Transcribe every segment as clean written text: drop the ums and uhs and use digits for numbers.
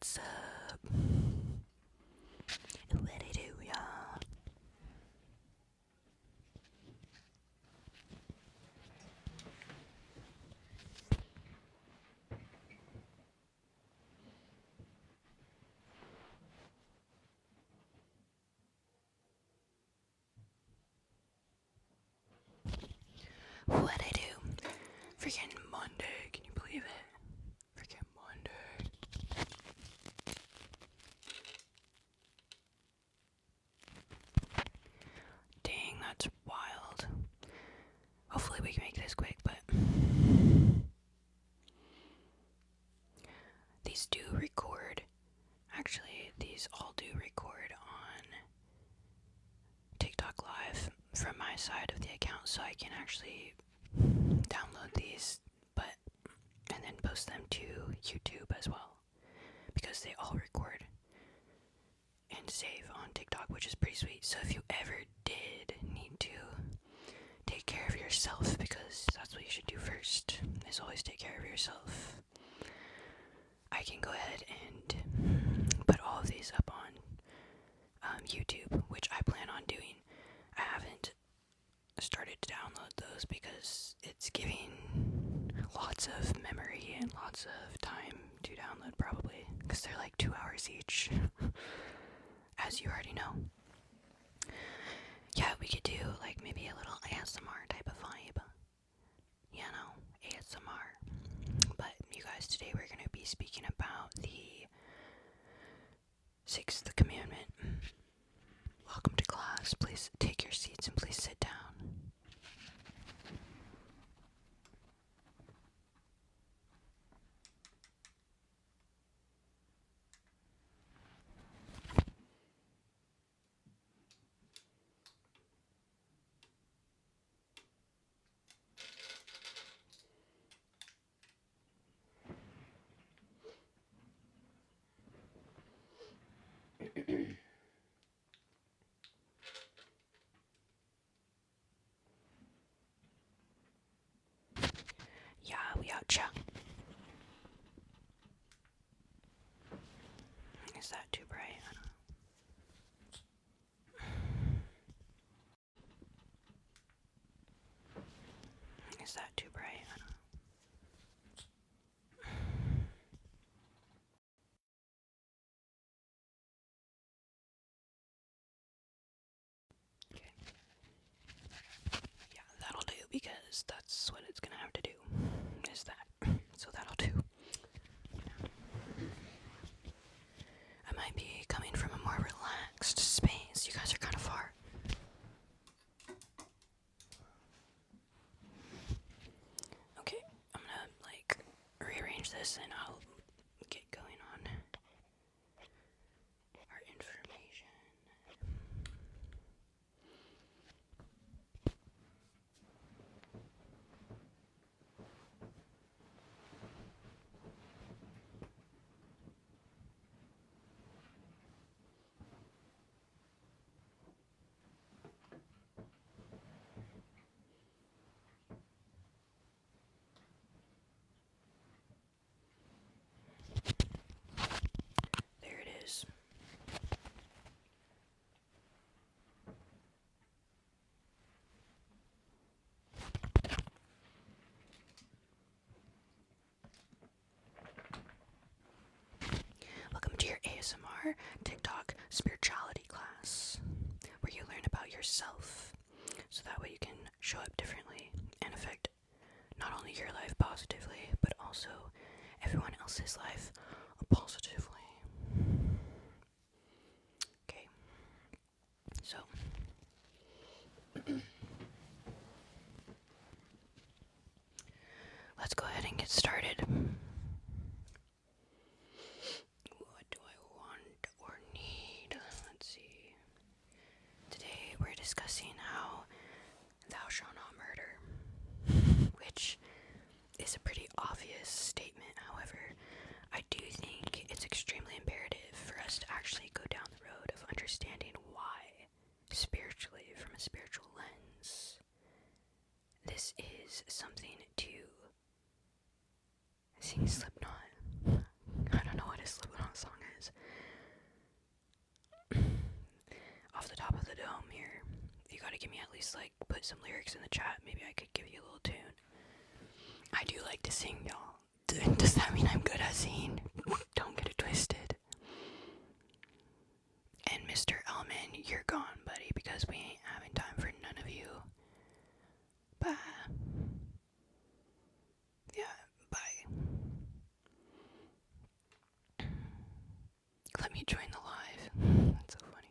What's up? What I do, y'all? What I do? Freaking Monday, can you believe it? Freaking Monday. Dang, that's wild. Hopefully we can make this quick, but these do record. Actually, these all do record on TikTok Live from my side of the account, so I can actually download these, and then post them to YouTube as well, because they all record and save on TikTok, which is pretty sweet. So if you ever did need to take care of yourself, because that's what you should do first, is always take care of yourself, I can go ahead and put all of these up on YouTube, which I plan on doing. I haven't started to download those because it's giving lots of memory and lots of time to download, probably, because they're like 2 hours each, as you already know. Yeah, we could do like maybe a little ASMR type of vibe, you know, ASMR. But you guys, today we're going to be speaking about the 6th commandment. Welcome to class. Please take your seats and please sit down. Yeah, we out, cha. Is that too bright? I don't know. Is that too bright? I don't know. Okay. Yeah, that'll do, because that's what it's gonna have to do, is that. So that'll do. I might be coming from a more relaxed space. You guys are kind of far. Okay, I'm gonna like rearrange this and I'll get going on our information. There it is. Welcome to your ASMR TikTok spirituality class, where you learn about yourself, so that way you can show up differently and affect not only your life positively, but also everyone else's life positively. Okay, so let's go ahead and get started. What do I want or need? Let's see. Today we're discussing how thou shalt not murder, which is a pretty obvious statement. However, I do think it's extremely imperative for us to actually go down the road of understanding why, spiritually, from a spiritual lens, this is something to sing Slipknot. I don't know what a Slipknot song gotta give me at least, like, put some lyrics in the chat. Maybe I could give you a little tune. I do like to sing, y'all. Does that mean I'm good at singing? Don't get it twisted. And Mr. Elman, you're gone, buddy, because we ain't having time for none of you. Bye. Yeah, bye. Let me join the live. That's so funny.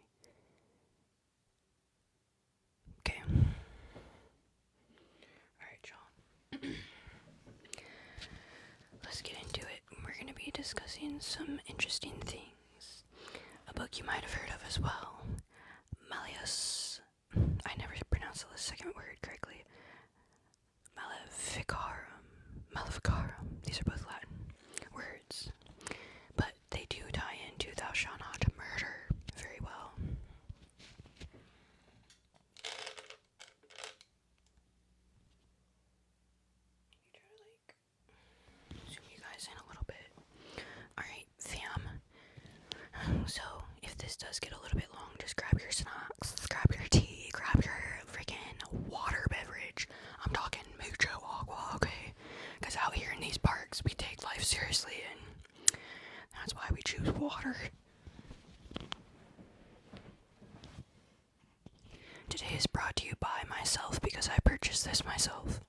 Okay. Alright, y'all. Let's get into it. We're going to be discussing some interesting things. A book you might have heard of as well. Malleus. I never pronounced the second word correctly. Maleficarum. These are both Latin words. But they do tie into Thou Shalt Not Murder very well. Zoom you guys in a little bit. Alright, fam. So, if this does get a little bit long, just grab your snacks, grab your tea, grab your freaking water beverage. I'm talking mucho agua, okay? Because out here in these parks, we take life seriously, and that's why we choose water. Today is brought to you by myself because I purchased this myself.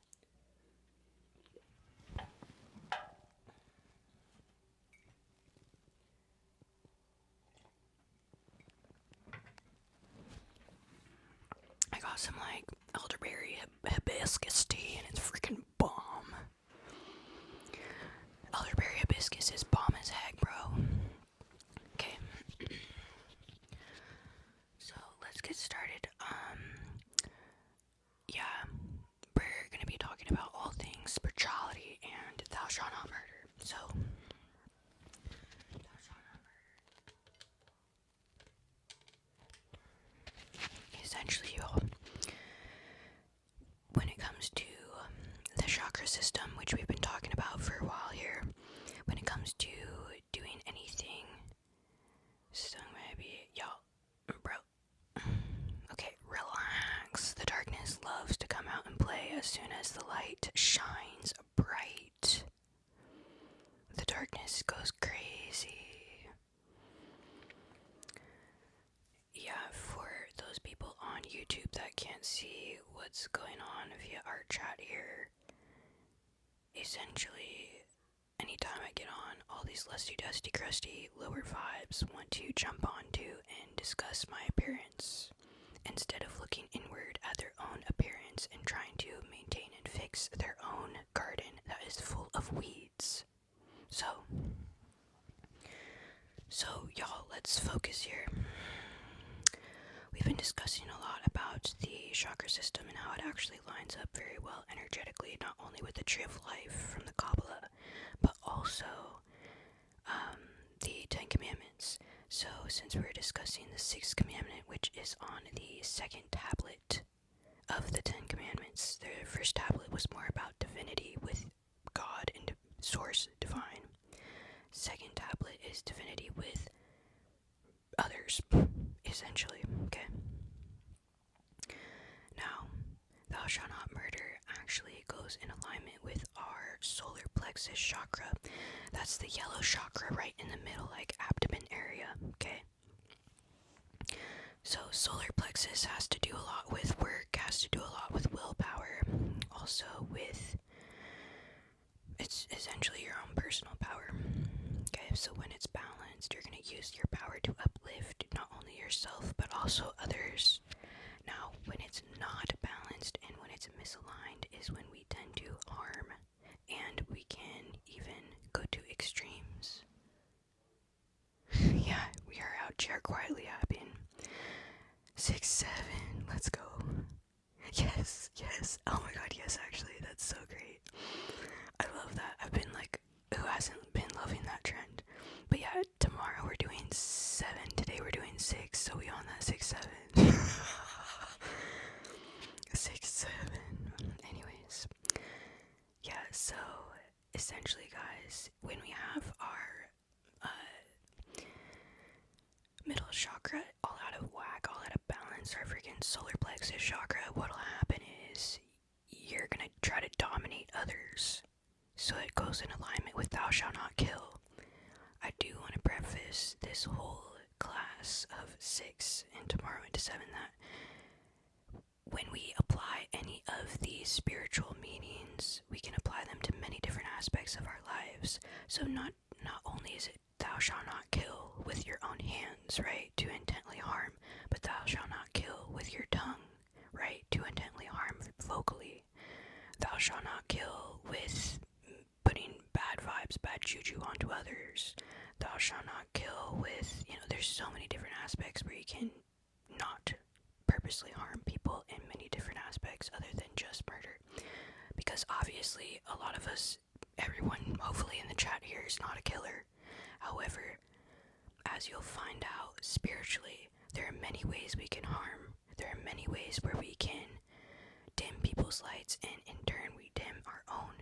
I got some, like, elderberry hibiscus tea, and it's freaking bomb. Elderberry hibiscus is bomb as heck, bro. Okay. So, let's get started. Yeah, we're gonna be talking about all things spirituality and Thou Shalt Not Murder. So, Thou Shalt Not Murder. Essentially, y'all, when it comes to the chakra system, which we've been talking about for a while here, when it comes to doing anything, so maybe, y'all, bro, okay, relax. The darkness loves to come out and play as soon as the light shines bright. The darkness goes crazy. Yeah, for those people on YouTube that can't see what's going on via our chat here, essentially, anytime I get on, all these lusty, dusty, crusty, lower vibes want to jump onto and discuss my appearance, instead of looking inward at their own appearance and trying to maintain and fix their own garden that is full of weeds. So y'all, let's focus here. We've been discussing a lot about the chakra system and how it actually lines up very well energetically, not only with the tree of life from the Kabbalah, but also the 10 Commandments. So since we're discussing the 6th commandment, which is on the second tablet of the 10 Commandments, the first tablet was more about divinity with God and source divine. Second tablet is divinity with others, essentially, okay? Now, Thou Shalt Not Murder actually goes in alignment with our solar plexus chakra. That's the yellow chakra right in the middle, like abdomen area, okay? So solar plexus has to do a lot with work, has to do a lot with willpower, also with, it's essentially your own personal power. Okay, so when it's balanced, you're going to use your power to uplift not only yourself, but also others. Now, when it's not balanced and when it's misaligned is when we tend to harm, and we can even go to extremes. Yeah, we are out here quietly happy. 6, 7, let's go. Yes, oh my god, yes, actually, that's so great. I love that. I've been like, who hasn't been loving that trend? But yeah, tomorrow we're doing 7, today we're doing 6, so we on that 6, 7. 6, 7. Anyways, yeah, so essentially, guys, when we have our middle chakra all out of whack, all out of balance, against our freaking solar plexus chakra, what'll happen is you're gonna try to dominate others. So it goes in alignment with thou shalt not kill. I do want to preface this whole class of 6 and tomorrow into 7 that when we apply any of these spiritual meanings, we can apply them to many different aspects of our lives. So not only is it thou shalt not kill with your own hands, right, to intently harm, but thou shalt not kill with your tongue, right, to intently harm vocally. Thou shalt not kill with putting bad vibes, bad juju onto others. Thou shalt not kill with, there's so many different aspects where you can not purposely harm people in many different aspects other than just murder. Because obviously a lot of us, everyone hopefully in the chat here is not a killer. However, as you'll find out spiritually, there are many ways we can harm. There are many ways where we can dim people's lights, and in turn we dim our own.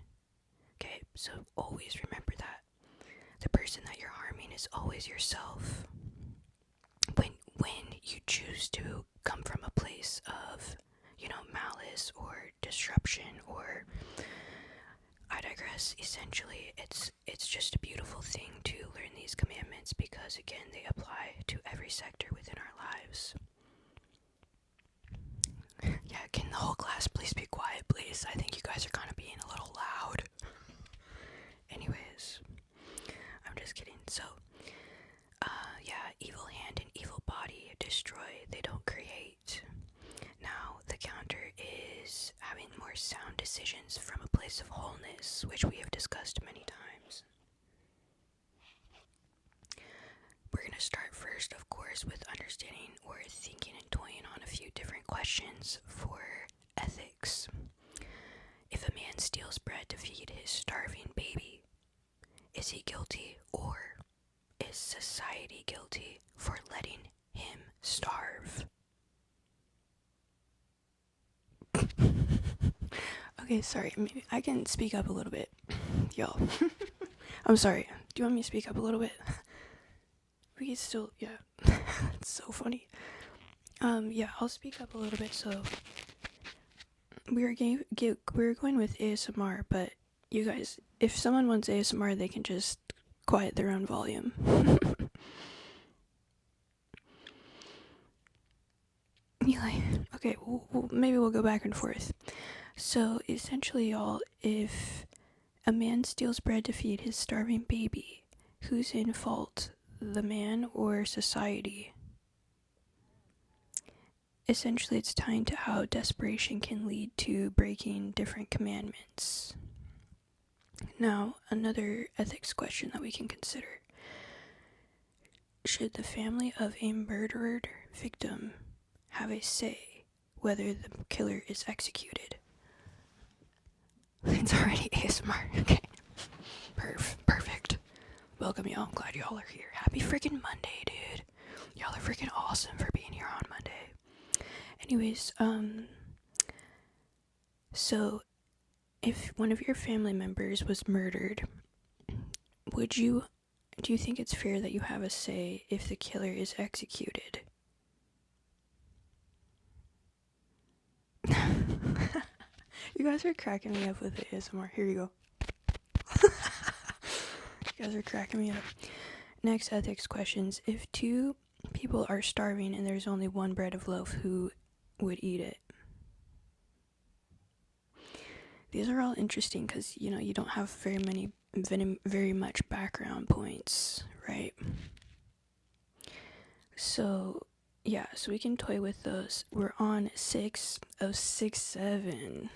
Okay, so always remember that. The person that you're harming is always yourself. When you choose to come from a place of, malice or disruption, or I digress, essentially it's just a beautiful thing to learn these commandments, because again they apply to every sector within our lives. Yeah, can the whole class please be quiet, please? I think you guys are kind of being a little loud. Anyways, I'm just kidding. So, evil hand and evil body destroy, they don't create. Now, the counter is having more sound decisions from a place of wholeness, which we have discussed many times. We're going to start first, of course, with understanding or thinking and toying on a few different questions for ethics. If a man steals bread to feed his starving baby, is he guilty, or is society guilty for letting him starve? Okay, sorry, maybe I can speak up a little bit, y'all. I'm sorry, do you want me to speak up a little bit? We can still, it's so funny. I'll speak up a little bit. So we're going with ASMR, but you guys, if someone wants ASMR, they can just quiet their own volume. Okay, maybe we'll go back and forth. So essentially, y'all, if a man steals bread to feed his starving baby, who's in fault, the man or society? Essentially, it's tying to how desperation can lead to breaking different commandments. Now, another ethics question that we can consider. Should the family of a murdered victim have a say whether the killer is executed? It's already ASMR. Okay. Perfect. Welcome, y'all. I'm glad y'all are here. Happy freaking Monday, dude. Y'all are freaking awesome for being here on Monday. Anyways, so if one of your family members was murdered, do you think it's fair that you have a say if the killer is executed? You guys are cracking me up with the ASMR. Here you go. You guys are cracking me up. Next ethics questions. If two people are starving and there's only one bread of loaf, who would eat it? These are all interesting because, you don't have very much background points, right? So we can toy with those. We're on 6 of 7.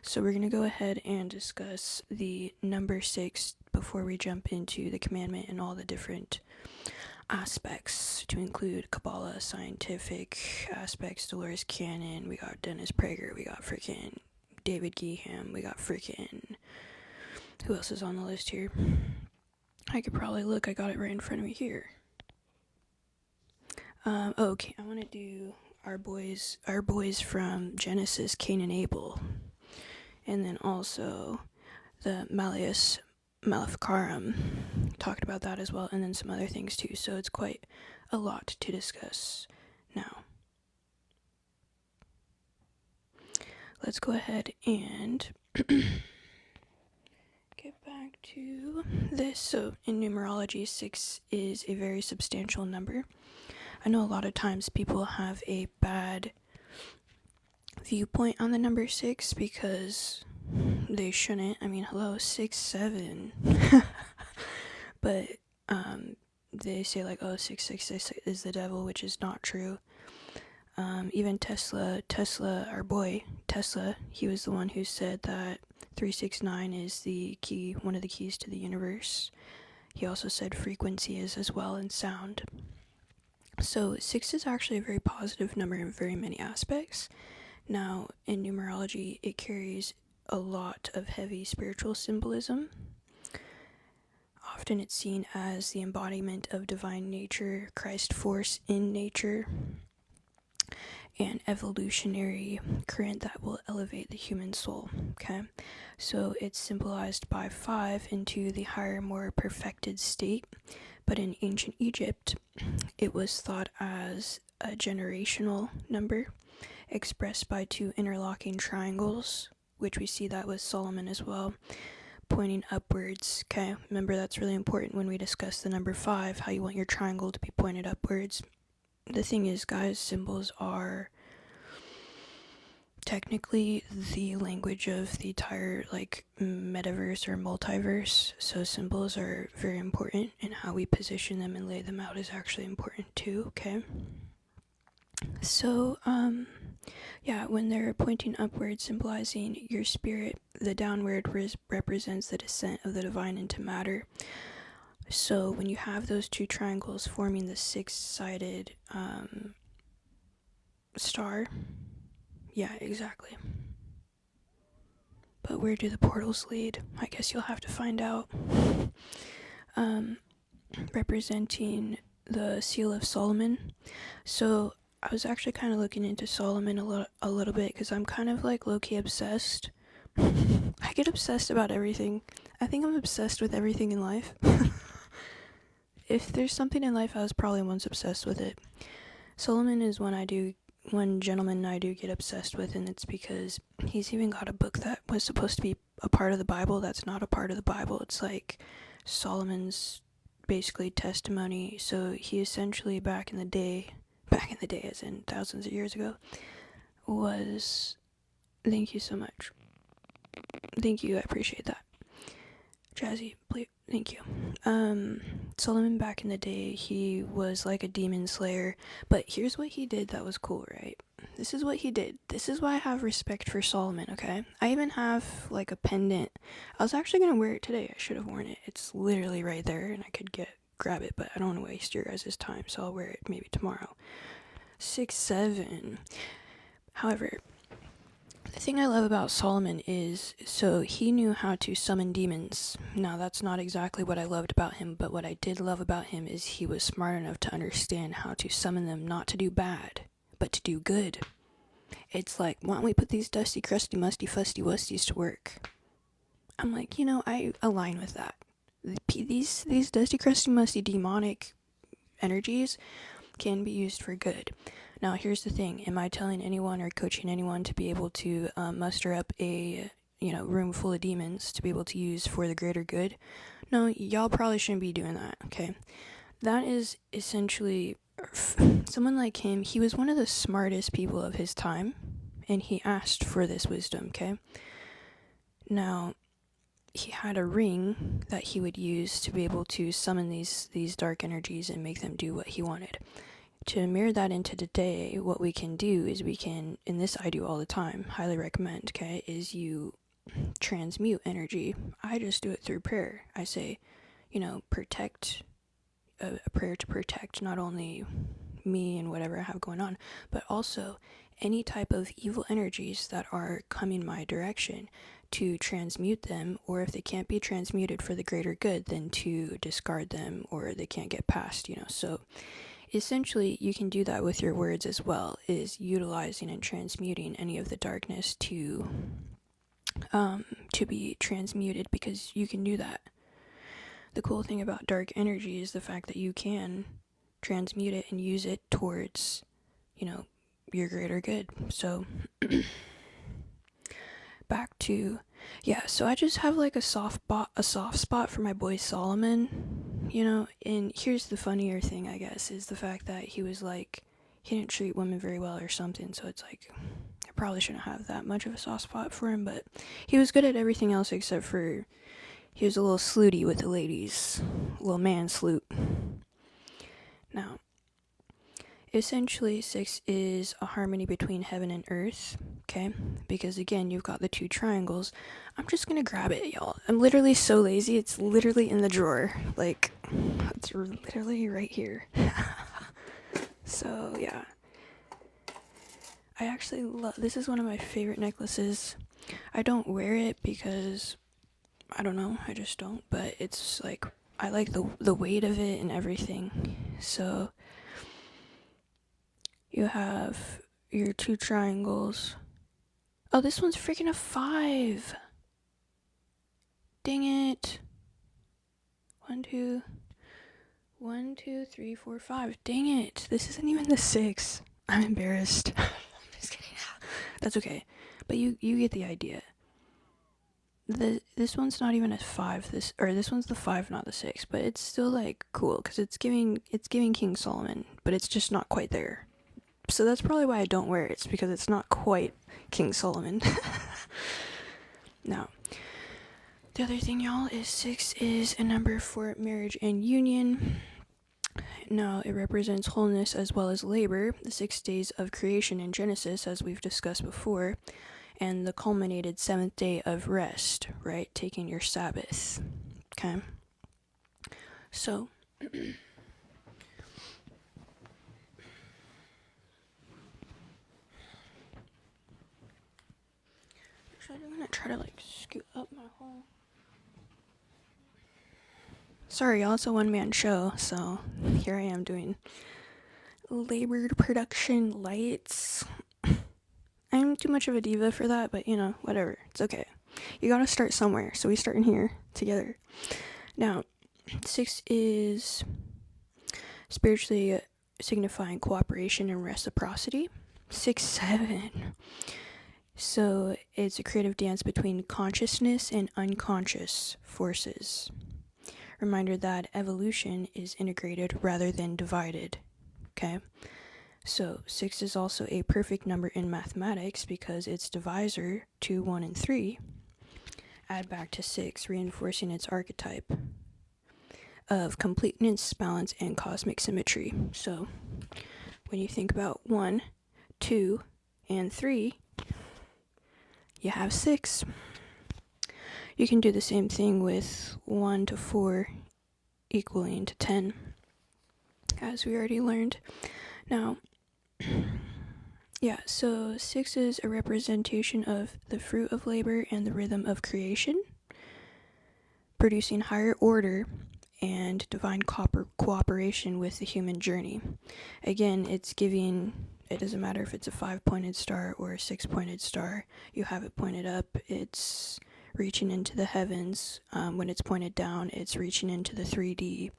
So we're going to go ahead and discuss the number 6 before we jump into the commandment and all the different aspects, to include Kabbalah, scientific aspects, Dolores Cannon, we got Dennis Prager, we got freaking David Ghiyam, we got freaking, who else is on the list here? I could probably look, I got it right in front of me here. Okay, I want to do our boys from Genesis, Cain and Abel, and then also the Malleus Maleficarum, talked about that as well, and then some other things too, so it's quite a lot to discuss. Now, let's go ahead and get back to this. So in numerology, 6 is a very substantial number. I know a lot of times people have a bad viewpoint on the number 6 because they shouldn't. I mean, hello, 6, 7. But they say like, oh, 666 is the devil, which is not true. Even Tesla, our boy Tesla, he was the one who said that 369 is the key, one of the keys to the universe. He also said frequency is as well, and sound. So 6 is actually a very positive number in very many aspects. Now, in numerology, it carries a lot of heavy spiritual symbolism. Often it's seen as the embodiment of divine nature, Christ force in nature, and evolutionary current that will elevate the human soul, okay? So it's symbolized by 5 into the higher, more perfected state, but in ancient Egypt, it was thought as a generational number, expressed by 2 interlocking triangles, which we see that with Solomon as well, pointing upwards, okay? Remember, that's really important when we discuss the number 5, how you want your triangle to be pointed upwards. The thing is, guys, symbols are technically the language of the entire, like, metaverse or multiverse, so symbols are very important, and how we position them and lay them out is actually important too, okay? So, yeah, when they're pointing upward, symbolizing your spirit, the downward represents the descent of the divine into matter. So when you have those 2 triangles forming the 6-sided star, yeah, exactly. But where do the portals lead? I guess you'll have to find out. Representing the seal of Solomon. So I was actually kind of looking into Solomon a little bit because I'm kind of like low-key obsessed. I get obsessed about everything. I think I'm obsessed with everything in life. If there's something in life, I was probably once obsessed with it. Solomon is one gentleman I do get obsessed with, and it's because he's even got a book that was supposed to be a part of the Bible that's not a part of the Bible. It's like Solomon's basically testimony. So he essentially back in the day as in thousands of years ago, was, thank you so much. Thank you, I appreciate that. Jazzy, please, thank you. Solomon back in the day, he was like a demon slayer, but here's what he did that was cool, right? This is what he did. This is why I have respect for Solomon, okay? I even have like a pendant. I was actually gonna wear it today. I should have worn it. It's literally right there, and I could grab it, but I don't want to waste your guys' time, so I'll wear it maybe tomorrow. 6, 7. However, the thing I love about Solomon is, so he knew how to summon demons. Now, that's not exactly what I loved about him, but what I did love about him is he was smart enough to understand how to summon them, not to do bad, but to do good. It's like, why don't we put these dusty, crusty, musty, fusty wusties to work? I'm like, I align with that. These dusty, crusty, musty, demonic energies can be used for good. Now, here's the thing. Am I telling anyone or coaching anyone to be able to muster up a, room full of demons to be able to use for the greater good? No, y'all probably shouldn't be doing that, okay? That is essentially, someone like him, he was one of the smartest people of his time, and he asked for this wisdom, okay? Now, he had a ring that he would use to be able to summon these dark energies and make them do what he wanted. To mirror that into today, what we can do is and this I do all the time, highly recommend, okay, is you transmute energy. I just do it through prayer. I say, protect, a prayer to protect not only me and whatever I have going on, but also any type of evil energies that are coming my direction, to transmute them, or if they can't be transmuted for the greater good, then to discard them, or they can't get past, so essentially you can do that with your words as well, is utilizing and transmuting any of the darkness to be transmuted, because you can do that. The cool thing about dark energy is the fact that you can transmute it and use it towards, your greater good. So back to, so I just have like a soft spot for my boy Solomon, and here's the funnier thing, I guess, is the fact that he was like, he didn't treat women very well or something, so it's like, I probably shouldn't have that much of a soft spot for him, but he was good at everything else except for, he was a little slooty with the ladies, a little man sloot. Now, essentially, 6 is a harmony between heaven and earth, okay? Because again, you've got the 2 triangles. I'm just gonna grab it, y'all. I'm literally so lazy, it's literally in the drawer. Like, it's literally right here. So, yeah. I actually love, this is one of my favorite necklaces. I don't wear it because, I don't know, I just don't. But it's like, I like the weight of it and everything. So, you have your 2 triangles. Oh, this one's freaking a 5. Dang it. 1, 2, 3, 4, 5. Dang it. This isn't even the 6. I'm embarrassed. I'm just kidding. That's okay. But you get the idea. This one's not even a 5. This one's the 5, not the 6. But it's still like cool because it's giving King Solomon, but it's just not quite there. So that's probably why I don't wear it. It's because it's not quite King Solomon. Now, the other thing, y'all, is 6 is a number for marriage and union. Now, it represents wholeness as well as labor, the 6 days of creation in Genesis, as we've discussed before, and the culminated 7th day of rest, right? Taking your Sabbath. Okay? So, I'm gonna try to like scoot up my whole. Sorry, y'all, it's a one-man show, so here I am doing labored production lights. I'm too much of a diva for that, but whatever. It's okay. You gotta start somewhere, so we start in here together. Now, 6 is spiritually signifying cooperation and reciprocity. 6, 7. So it's a creative dance between consciousness and unconscious forces. Reminder that evolution is integrated rather than divided. Okay? So 6 is also a perfect number in mathematics because its divisor, 2, 1, and 3, add back to 6, reinforcing its archetype of completeness, balance, and cosmic symmetry. So when you think about 1, 2, and 3, you have 6. You can do the same thing with 1 to 4 equaling to 10, as we already learned. Now, so 6 is a representation of the fruit of labor and the rhythm of creation, producing higher order and divine cooperation with the human journey. Again, it's giving, it doesn't matter if it's a 5-pointed star or a 6-pointed star, you have it pointed up, it's reaching into the heavens. When it's pointed down, it's reaching into the 3D,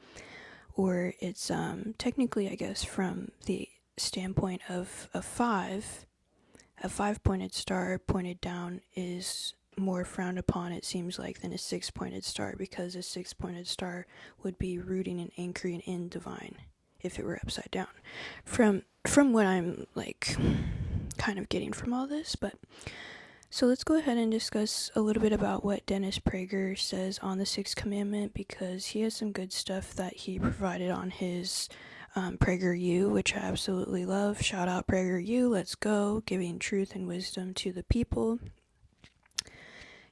or it's technically, I guess, from the standpoint of a 5-pointed star pointed down is more frowned upon, it seems like, than a 6-pointed star, because a 6-pointed star would be rooting and anchoring in divine if it were upside down. From what I'm like kind of getting from all this, but so let's go ahead and discuss a little bit about what Dennis Prager says on the 6th commandment, because he has some good stuff that he provided on his PragerU, which I absolutely love. Shout out PragerU, let's go, giving truth and wisdom to the people.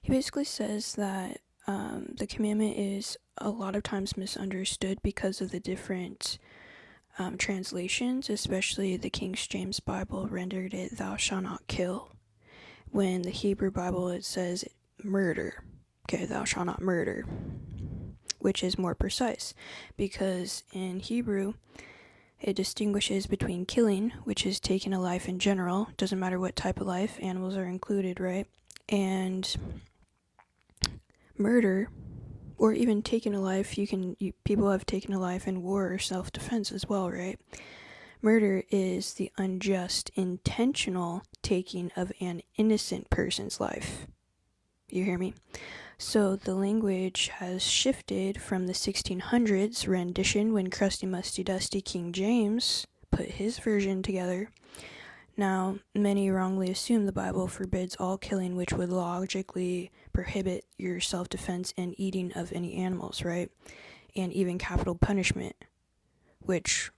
He basically says that the commandment is a lot of times misunderstood because of the different translations, especially the King James Bible rendered it "thou shalt not kill," when the Hebrew Bible it says murder. Okay, thou shalt not murder, which is more precise, because in Hebrew it distinguishes between killing, which is taking a life in general, doesn't matter what type of life, animals are included, right? And murder, or even taking a life, people have taken a life in war or self-defense as well, right? Murder is the unjust, intentional taking of an innocent person's life. You hear me? So the language has shifted from the 1600s rendition when Crusty Musty Dusty King James put his version together. Now, many wrongly assume the Bible forbids all killing, which would logically prohibit your self-defense and eating of any animals, right? And even capital punishment, which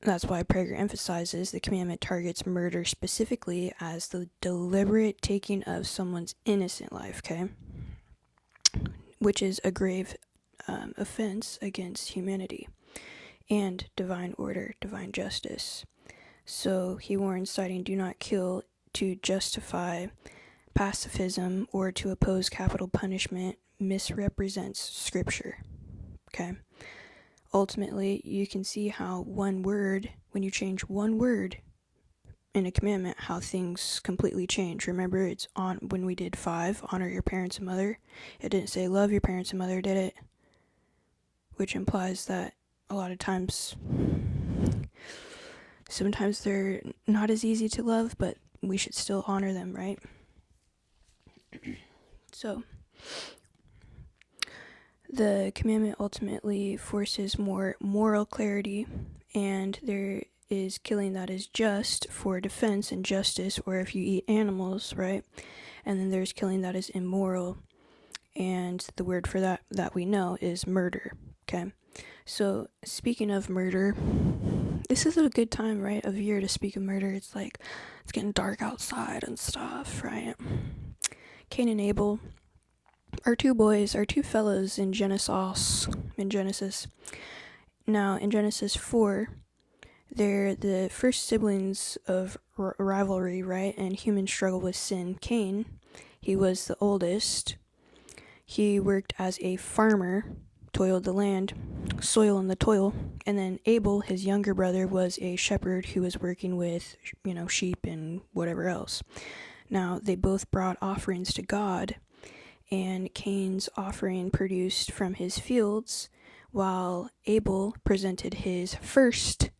that's why Prager emphasizes the commandment targets murder specifically as the deliberate taking of someone's innocent life, okay? Which is a grave offense against humanity and divine order, divine justice. So he warns, citing do not kill to justify pacifism or to oppose capital punishment misrepresents scripture, okay? Ultimately, you can see how one word, when you change one word in a commandment, how things completely change. Remember, it's on when we did 5, honor your parents and mother. It didn't say love your parents and mother, did it? Which implies that a lot of times, sometimes they're not as easy to love, but we should still honor them, right? So, the commandment ultimately forces more moral clarity, and there is killing that is just for defense and justice, or if you eat animals, right? And then there's killing that is immoral, and the word for that we know is murder, okay? So, speaking of murder, this is a good time, right, of year to speak of murder. It's like, it's getting dark outside and stuff, right? Cain and Abel, our two fellows in Genesis. Now, in Genesis 4, they're the first siblings of rivalry, right, and human struggle with sin. Cain, he was the oldest. He worked as a farmer, toiled the land, soil and the toil, and then Abel, his younger brother, was a shepherd who was working with, sheep and whatever else. Now, they both brought offerings to God, and Cain's offering produced from his fields, while Abel presented his first,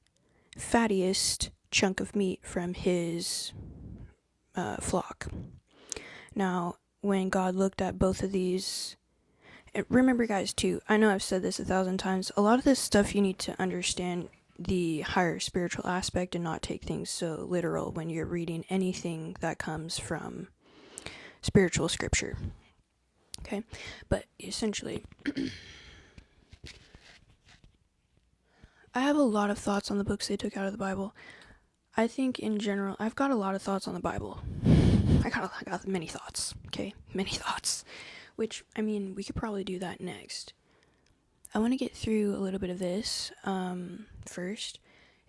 fattiest chunk of meat from his flock. Now, when God looked at both of these, remember guys too, I know I've said this 1,000 times, a lot of this stuff you need to understand the higher spiritual aspect and not take things so literal when you're reading anything that comes from spiritual scripture. Okay, but essentially, I have a lot of thoughts on the books they took out of the Bible. I think in general, I've got a lot of thoughts on the Bible. I got many thoughts, okay? Many thoughts. Which, we could probably do that next. I want to get through a little bit of this first.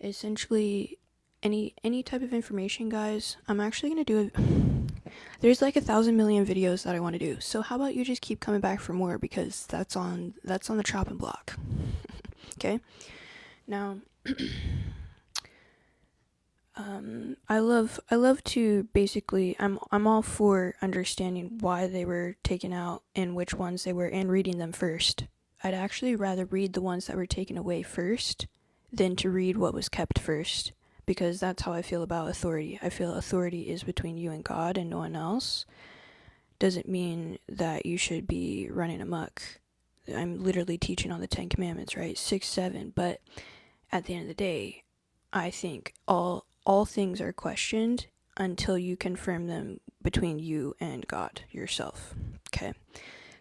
Essentially, any type of information, guys, I'm actually going to do there's like 1,000 million videos that I want to do. So how about you just keep coming back for more, because that's on the chopping block. Okay? Now, I love to basically, I'm all for understanding why they were taken out and which ones they were, and reading them first. I'd actually rather read the ones that were taken away first than to read what was kept first, because that's how I feel about authority. I feel authority is between you and God and no one else. Doesn't mean that you should be running amok. I'm literally teaching on the 10 Commandments, right? 6, 7, but at the end of the day, I think all things are questioned until you confirm them between you and God yourself, okay?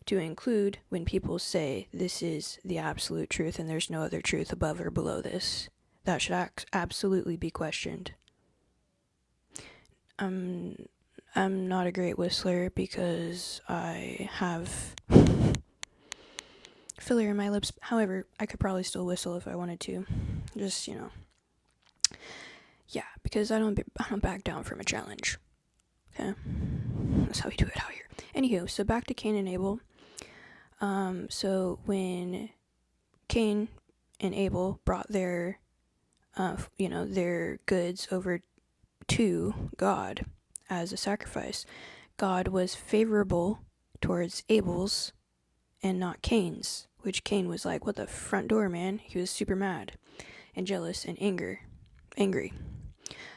To include when people say this is the absolute truth and there's no other truth above or below this, that should absolutely be questioned. I'm not a great whistler because I have filler in my lips. However, I could probably still whistle if I wanted to. Just, yeah, because I don't back down from a challenge. Okay? That's how we do it out here. Anywho, so back to Cain and Abel. So when Cain and Abel brought their goods over to God as a sacrifice, God was favorable towards Abel's and not Cain's, which Cain was like, what the front door, man? He was super mad and jealous and angry.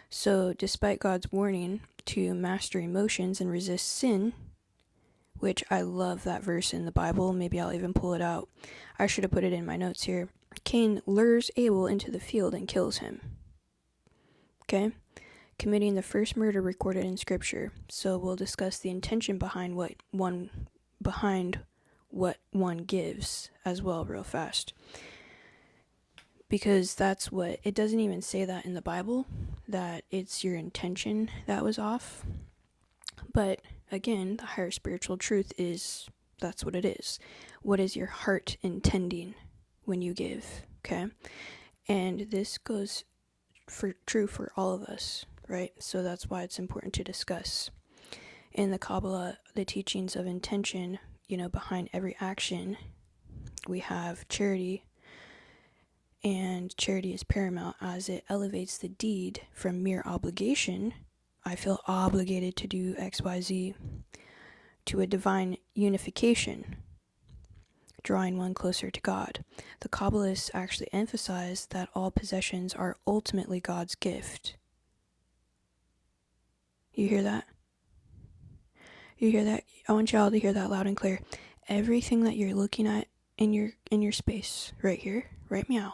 So despite God's warning to master emotions and resist sin, which I love that verse in the Bible. Maybe I'll even pull it out. I should have put it in my notes here. Cain lures Abel into the field and kills him. Okay? Committing the first murder recorded in Scripture. So we'll discuss the intention behind what one gives as well real fast. Because that's what, it doesn't even say that in the Bible, that it's your intention that was off. But again, the higher spiritual truth is, that's what it is. What is your heart intending when you give, okay? And this goes true for all of us, right? So that's why it's important to discuss. In the Kabbalah, the teachings of intention, behind every action, we have charity. And charity is paramount as it elevates the deed from mere obligation, I feel obligated to do X, Y, Z, to a divine unification, drawing one closer to God. The Kabbalists actually emphasize that all possessions are ultimately God's gift. You hear that? You hear that? I want y'all to hear that loud and clear. Everything that you're looking at in your space, right here, right meow.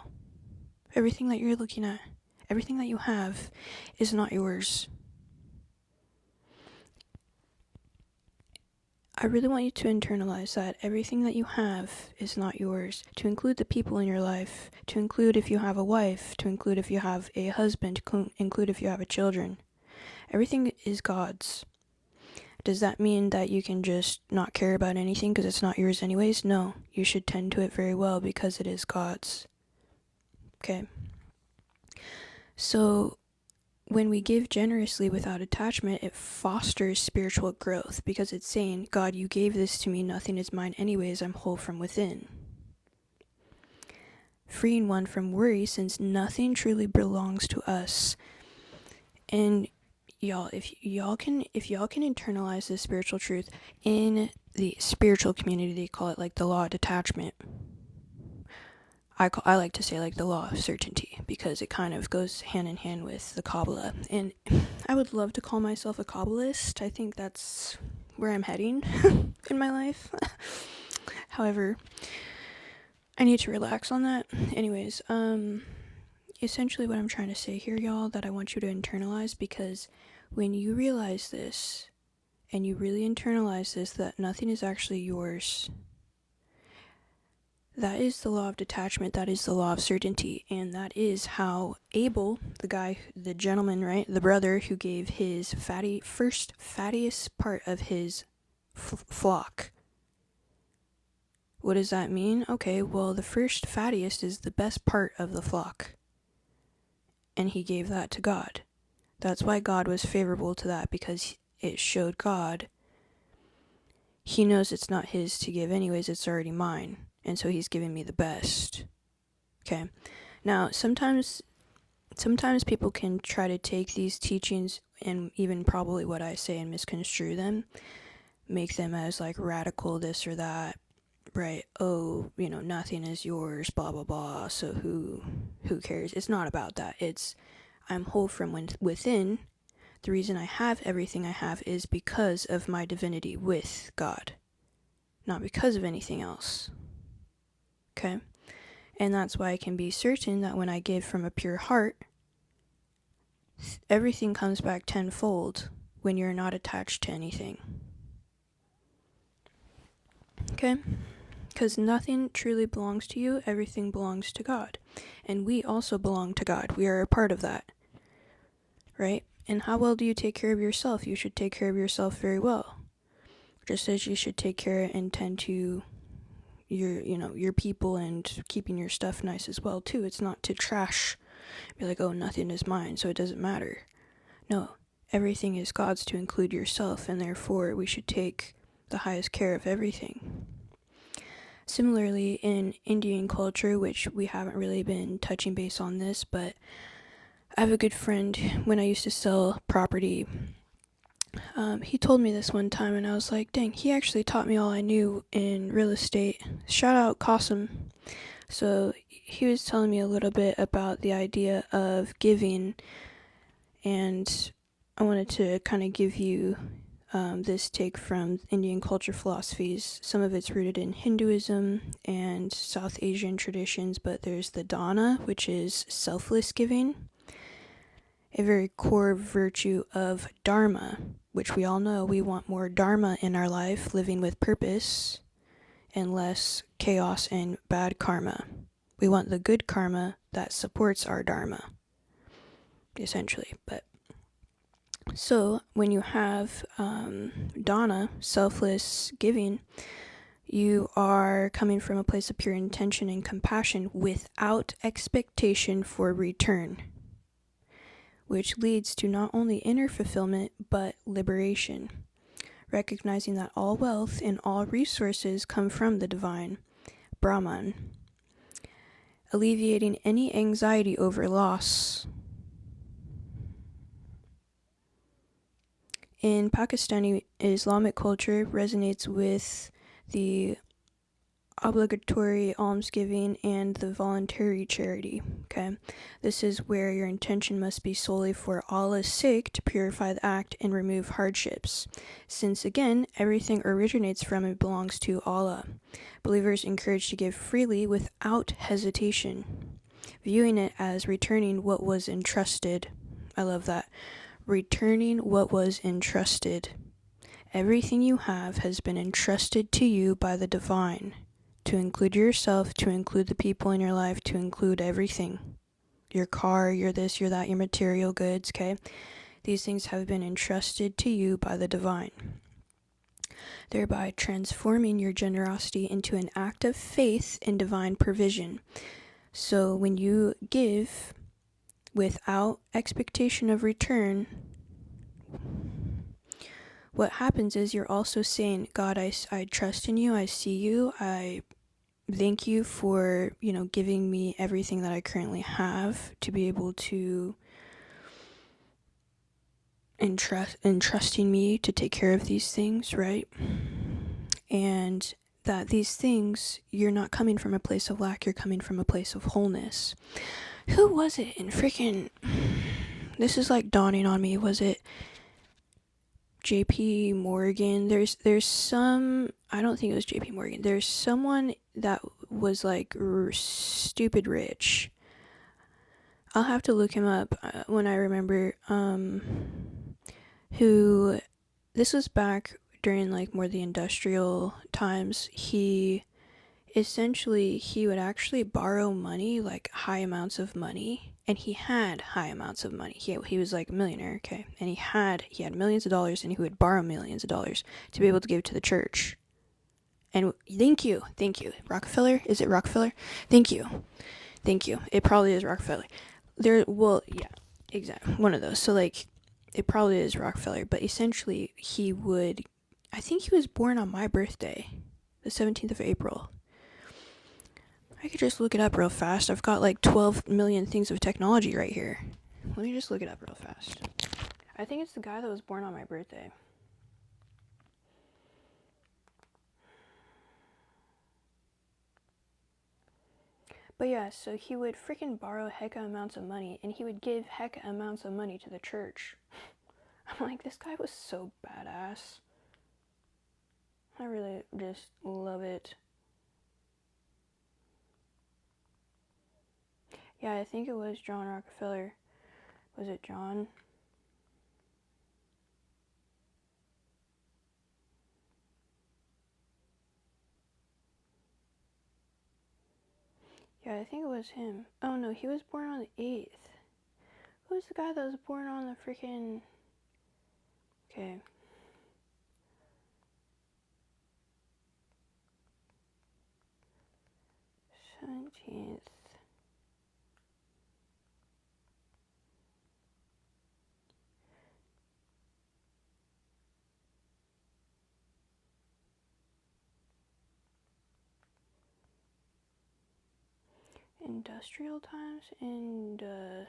Everything that you're looking at, everything that you have is not yours. I really want you to internalize that everything that you have is not yours, to include the people in your life, to include if you have a wife, to include if you have a husband, to include if you have children. Everything is God's. Does that mean that you can just not care about anything because it's not yours anyways? No, you should tend to it very well because it is God's. Okay. So when we give generously without attachment, it fosters spiritual growth because it's saying, God, you gave this to me, nothing is mine anyways, I'm whole from within. Freeing one from worry since nothing truly belongs to us. And y'all, if y'all can internalize this spiritual truth in the spiritual community, they call it like the law of detachment. I like to say like the law of certainty because it kind of goes hand in hand with the Kabbalah. And I would love to call myself a Kabbalist. I think that's where I'm heading in my life. However, I need to relax on that. Anyways, essentially what I'm trying to say here, y'all, that I want you to internalize, because when you realize this and you really internalize this, that nothing is actually yours, that is the law of detachment, that is the law of certainty, and that is how Abel, the gentleman, right, the brother who gave his fattiest part of his flock. What does that mean? Okay, well, the first fattiest is the best part of the flock, and he gave that to God. That's why God was favorable to that, because it showed God, he knows it's not his to give anyways, it's already mine. And so he's giving me the best. Okay. Now, sometimes people can try to take these teachings and even probably what I say and misconstrue them, make them as like radical this or that, right? Oh, nothing is yours, blah, blah, blah. So who cares? It's not about that. It's, I'm whole from within. The reason I have everything I have is because of my divinity with God, not because of anything else. Okay? And that's why I can be certain that when I give from a pure heart, everything comes back tenfold when you're not attached to anything. Okay? Because nothing truly belongs to you, everything belongs to God. And we also belong to God. We are a part of that. Right? And how well do you take care of yourself? You should take care of yourself very well. Just as you should take care and tend to your people and keeping your stuff nice as well too. It's not to trash, be like, oh, nothing is mine, so it doesn't matter. No, everything is God's to include yourself, and therefore we should take the highest care of everything. Similarly, in Indian culture, which we haven't really been touching base on this, but I have a good friend, when I used to sell property, he told me this one time, and I was like, dang, he actually taught me all I knew in real estate. Shout out Qasim. So he was telling me a little bit about the idea of giving and I wanted to kind of give you this take from Indian culture philosophies. Some of it's rooted in Hinduism and South Asian traditions, but there's the dana, which is selfless giving, a very core virtue of dharma, which we all know we want more dharma in our life, living with purpose, and less chaos and bad karma. We want the good karma that supports our dharma, essentially. But so when you have dana, selfless giving, you are coming from a place of pure intention and compassion without expectation for return, which leads to not only inner fulfillment but liberation, recognizing that all wealth and all resources come from the divine, Brahman, alleviating any anxiety over loss. In Pakistani Islamic culture resonates with the obligatory almsgiving and the voluntary charity. Okay, this is where your intention must be solely for Allah's sake to purify the act and remove hardships, since again everything originates from and belongs to Allah. Believers encouraged to give freely without hesitation, viewing it as returning what was entrusted. I love that. Returning what was entrusted. Everything you have has been entrusted to you by the divine, to include yourself, to include the people in your life, to include everything. Your car, your this, your that, your material goods, okay? These things have been entrusted to you by the divine, thereby transforming your generosity into an act of faith in divine provision. So when you give without expectation of return, what happens is you're also saying, God, I trust in you, I see you, I thank you for, giving me everything that I currently have to be able to entrusting me to take care of these things, right? And that these things, you're not coming from a place of lack, you're coming from a place of wholeness. Who was it in freaking... This is like dawning on me. Was it JP Morgan? There's some... I don't think it was JP Morgan. There's someone that was like stupid rich. I'll have to look him up when I remember. Who... This was back during like more the industrial times. He would actually borrow money, like high amounts of money, and he had high amounts of money. He was like a millionaire, okay, and he had millions of dollars, and he would borrow millions of dollars to be able to give to the church. And thank you, Rockefeller. Is it Rockefeller? Thank you. It probably is Rockefeller. Yeah, exactly, one of those. So like, it probably is Rockefeller, but essentially I think he was born on my birthday, the 17th of April. I could just look it up real fast. I've got like 12 million things of technology right here. Let me just look it up real fast. I think it's the guy that was born on my birthday. But yeah, so he would freaking borrow hecka amounts of money, and he would give hecka amounts of money to the church. I'm like, this guy was so badass. I really just love it. Yeah, I think it was John Rockefeller. Was it John? Yeah, I think it was him. Oh no, he was born on the 8th. Who was the guy that was born on the freaking... Okay. '17th. Industrial times? Industrial.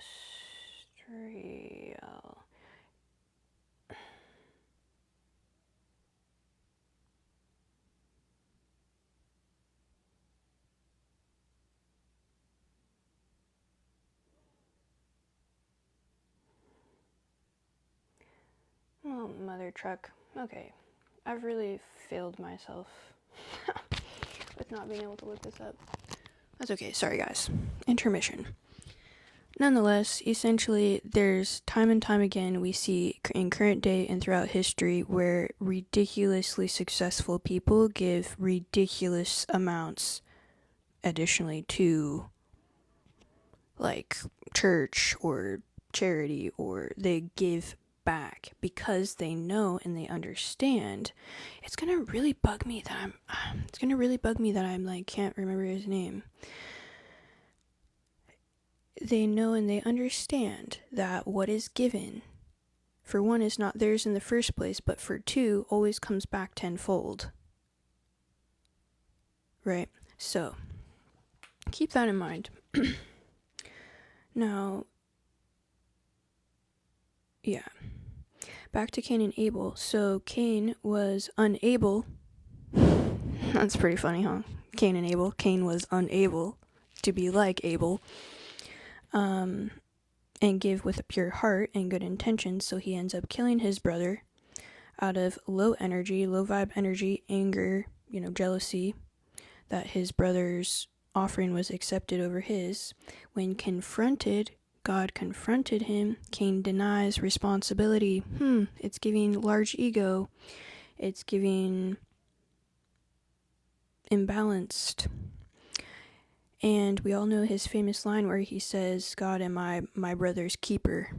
Oh, mother truck. Okay. I've really failed myself with not being able to look this up. That's okay. Sorry, guys. Intermission. Nonetheless, essentially, there's time and time again we see in current day and throughout history where ridiculously successful people give ridiculous amounts additionally to, like, church or charity, or they give back because they know and they understand. It's gonna really bug me that I'm like, can't remember his name. They know and they understand that what is given, for one, is not theirs in the first place, but for two, always comes back tenfold. Right? So, keep that in mind. Now, yeah. Back to Cain and Abel. So, Cain was unable. That's pretty funny, huh? Cain and Abel. Cain was unable to be like Abel. And give with a pure heart and good intentions, so he ends up killing his brother out of low vibe energy, anger, jealousy, that his brother's offering was accepted over his. When confronted, God confronted him. Cain denies responsibility. It's giving large ego. It's giving imbalanced. And we all know his famous line where he says, God am my brother's keeper.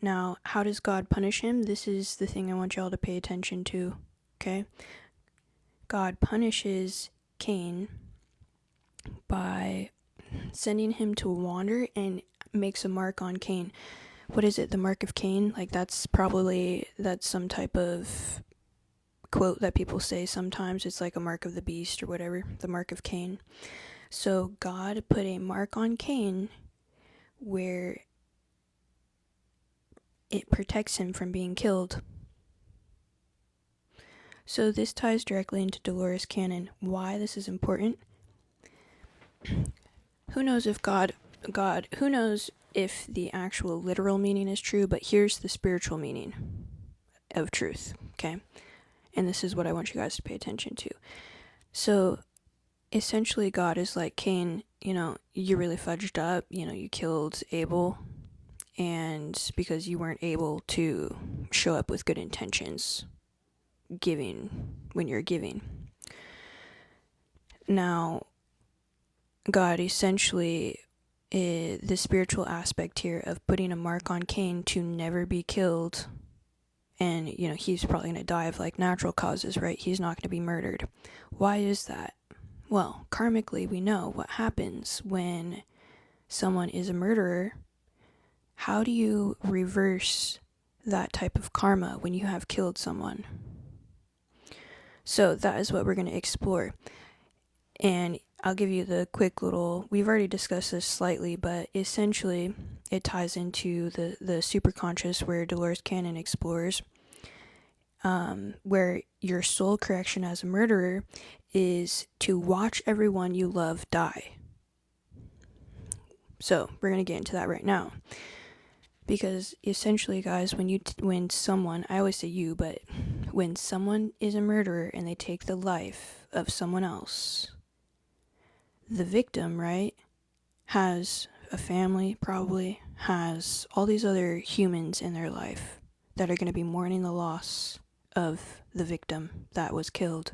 Now, how does God punish him? This is the thing I want y'all to pay attention to, okay? God punishes Cain by sending him to wander and makes a mark on Cain. What is it? The mark of Cain? Like, that's some type of quote that people say sometimes. It's like a mark of the beast or whatever, the mark of Cain. So God put a mark on Cain where it protects him from being killed. So this ties directly into Dolores Cannon. Why this is important? Who knows if who knows if the actual literal meaning is true, but here's the spiritual meaning of truth, okay? And this is what I want you guys to pay attention to. So essentially, God is like, Cain, you really fudged up, you killed Abel, and because you weren't able to show up with good intentions, when you're giving. Now, God essentially, the spiritual aspect here of putting a mark on Cain to never be killed, and, he's probably going to die of, like, natural causes, right? He's not going to be murdered. Why is that? Well, karmically, we know what happens when someone is a murderer. How do you reverse that type of karma when you have killed someone? So that is what we're going to explore. And I'll give you the quick little, we've already discussed this slightly, but essentially it ties into the superconscious where Dolores Cannon explores, where your soul correction as a murderer is to watch everyone you love die. So we're going to get into that right now. Because essentially, guys, when someone, I always say you, but when someone is a murderer and they take the life of someone else, the victim, right, has a family, probably, has all these other humans in their life that are going to be mourning the loss of the victim that was killed.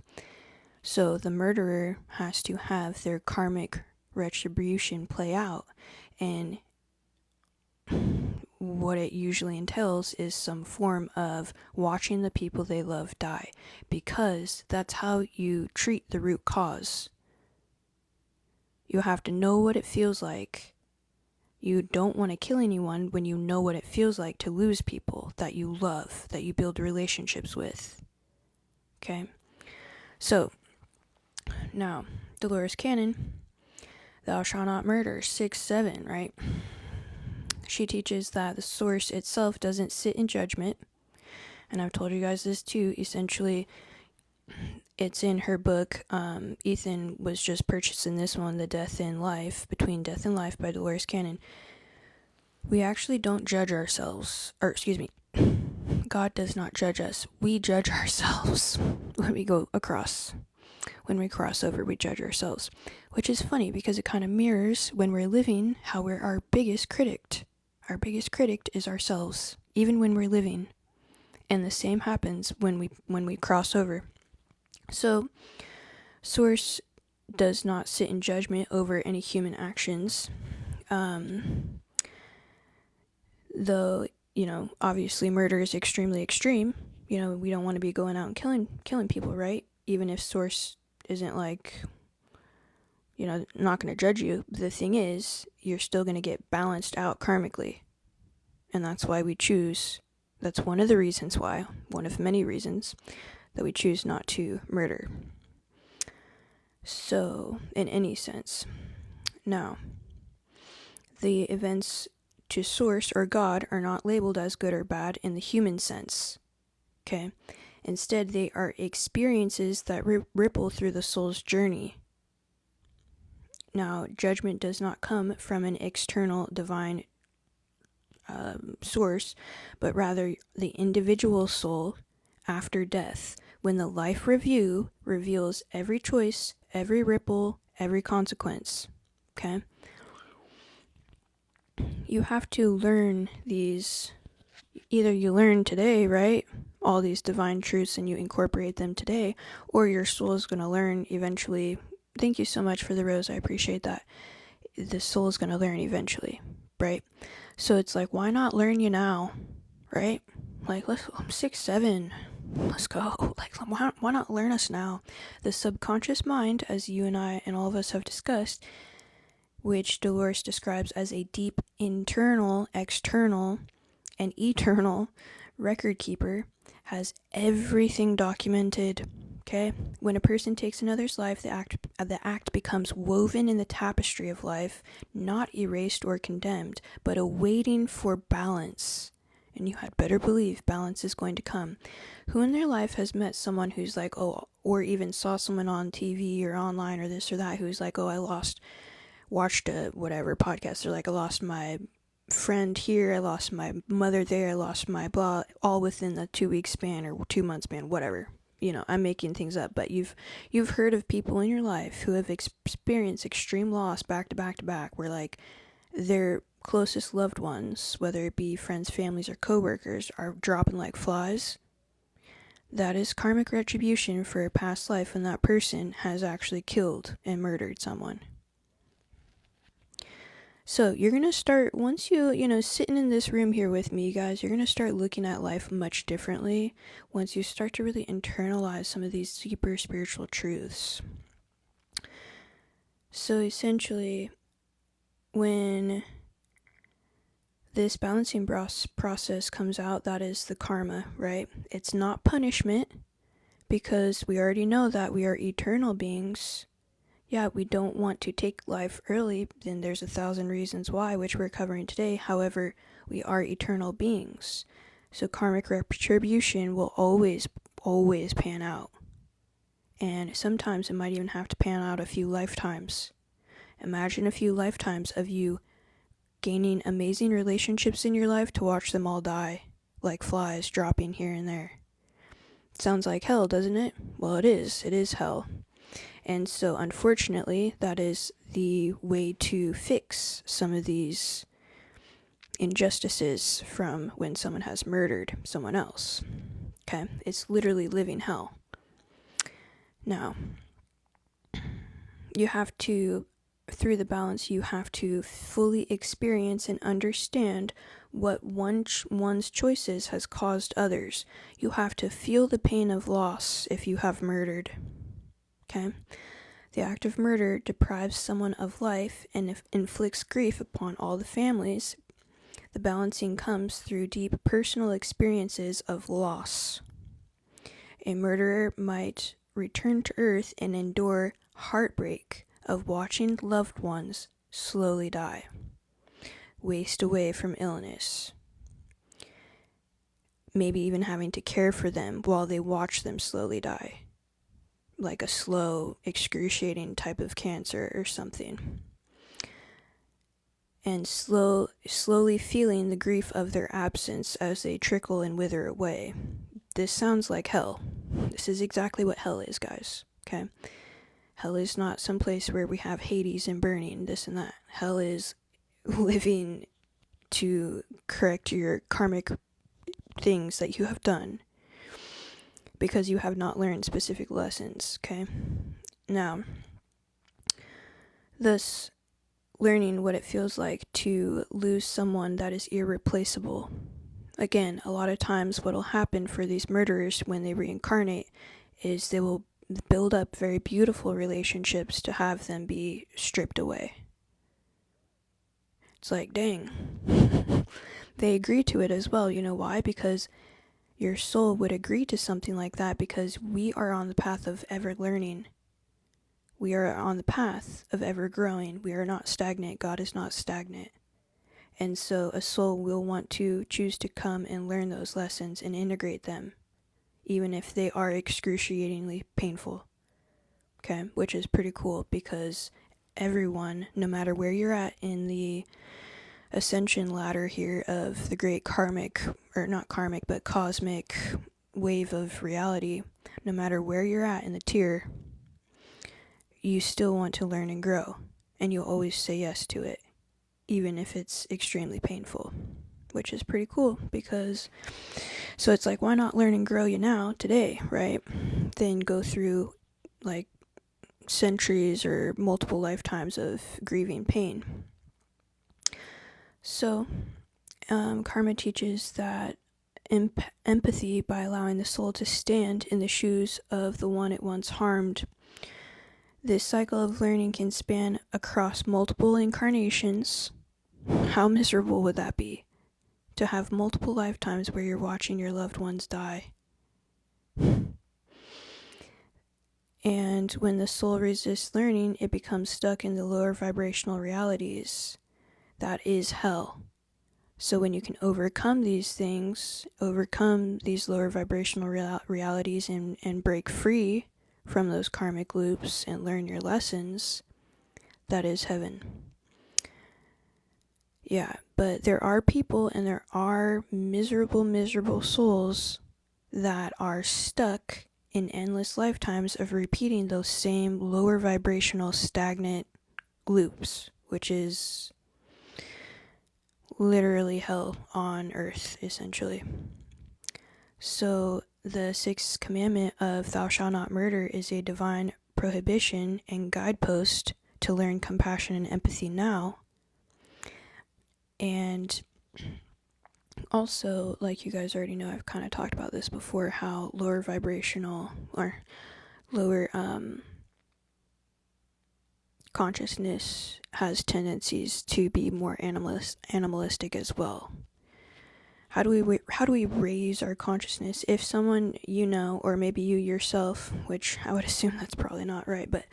So the murderer has to have their karmic retribution play out, and what it usually entails is some form of watching the people they love die, because that's how you treat the root cause. You have to know what it feels like. You don't want to kill anyone when you know what it feels like to lose people that you love, that you build relationships with. Okay? So, now, Dolores Cannon, thou shalt not murder, 6:7, right? She teaches that the source itself doesn't sit in judgment. And I've told you guys this too. Essentially, it's in her book. Ethan was just purchasing this one, The Death in Life, Between Death and Life by Dolores Cannon. We actually don't judge ourselves. God does not judge us. We judge ourselves when we go across. When we cross over, we judge ourselves. Which is funny because it kind of mirrors when we're living how we're our biggest critic. Our biggest critic is ourselves, even when we're living. And the same happens when we cross over. So, Source does not sit in judgment over any human actions. Though, obviously murder is extremely extreme. We don't want to be going out and killing people, right? Even if Source isn't not going to judge you. The thing is, you're still going to get balanced out karmically. And that's why we choose, that's one of the reasons why, one of many reasons, that we choose not to murder. So, in any sense. Now, the events to Source or God are not labeled as good or bad in the human sense. Okay? Instead, they are experiences that ripple through the soul's journey. Now, judgment does not come from an external divine source, but rather the individual soul after death, when the life review reveals every choice, every ripple, every consequence. Okay? You have to learn these, either you learn today, right? All these divine truths and you incorporate them today, or your soul is going to learn eventually. Thank you so much for the rose. I appreciate that. The soul is going to learn eventually, right? So it's like, why not learn you now, right? Like, I'm 6, 7. Let's go. Like, why not learn us now? The subconscious mind, as you and I and all of us have discussed, which Dolores describes as a deep internal, external, and eternal record keeper, has everything documented. Okay? When a person takes another's life, the act becomes woven in the tapestry of life, not erased or condemned, but awaiting for balance. And you had better believe balance is going to come. Who in their life has met someone who's like, or even saw someone on TV or online or this or that, who's like, watched a whatever podcast, they're like, I lost my friend here, I lost my mother there, I lost my blah, all within the 2-week span or 2-month span, whatever. I'm making things up, but you've heard of people in your life who have experienced extreme loss back to back to back, where like their closest loved ones, whether it be friends, families, or coworkers, are dropping like flies. That is karmic retribution for a past life when that person has actually killed and murdered someone. So you're going to start, once sitting in this room here with me, you guys, you're going to start looking at life much differently once you start to really internalize some of these deeper spiritual truths. So essentially, when this balancing process comes out, that is the karma, right? It's not punishment, because we already know that we are eternal beings. Yeah, we don't want to take life early, then there's 1,000 reasons why, which we're covering today. However, we are eternal beings. So karmic retribution will always pan out. And sometimes it might even have to pan out a few lifetimes. Imagine a few lifetimes of you gaining amazing relationships in your life to watch them all die, like flies dropping here and there. Sounds like hell, doesn't it? Well, it is. It is hell. And so, unfortunately, that is the way to fix some of these injustices from when someone has murdered someone else. Okay? It's literally living hell. Now, you have to, through the balance, you have to fully experience and understand what one's choices has caused others. You have to feel the pain of loss if you have murdered. Okay? The act of murder deprives someone of life and inflicts grief upon all the families. The balancing comes through deep personal experiences of loss. A murderer might return to earth and endure heartbreak of watching loved ones slowly die, waste away from illness, maybe even having to care for them while they watch them slowly die, like a slow, excruciating type of cancer or something. and slowly feeling the grief of their absence as they trickle and wither away. This sounds like hell. This is exactly what hell is, guys. Okay? Hell is not some place where we have Hades and burning, this and that. Hell is living to correct your karmic things that you have done because you have not learned specific lessons, okay? Now, thus, learning what it feels like to lose someone that is irreplaceable. Again, a lot of times what will happen for these murderers when they reincarnate is they will build up very beautiful relationships to have them be stripped away. It's like, dang. They agree to it as well. You know why? Because your soul would agree to something like that because we are on the path of ever learning. We are on the path of ever growing. We are not stagnant. God is not stagnant. And so a soul will want to choose to come and learn those lessons and integrate them, even if they are excruciatingly painful. Okay, which is pretty cool because everyone, no matter where you're at in the ascension ladder here of the great karmic, or not karmic, but cosmic wave of reality, no matter where you're at in the tier, you still want to learn and grow, and you'll always say yes to it, even if it's extremely painful, which is pretty cool because, so it's like, why not learn and grow you now, today, right? Then go through, like, centuries or multiple lifetimes of grieving pain. So, karma teaches that empathy by allowing the soul to stand in the shoes of the one it once harmed. This cycle of learning can span across multiple incarnations. How miserable would that be? To have multiple lifetimes where you're watching your loved ones die. And when the soul resists learning, it becomes stuck in the lower vibrational realities. That is hell. So when you can overcome these things, overcome these lower vibrational realities and break free from those karmic loops and learn your lessons, that is heaven. Yeah, but there are people and there are miserable souls that are stuck in endless lifetimes of repeating those same lower vibrational stagnant loops, which is literally hell on earth, essentially. So the sixth commandment of thou shalt not murder is a divine prohibition and guidepost to learn compassion and empathy now. And also, like you guys already know, I've kind of talked about this before, how lower vibrational or lower consciousness has tendencies to be more animalistic as well. How do we raise our consciousness? If someone you know, or maybe you yourself, which I would assume that's probably not right, but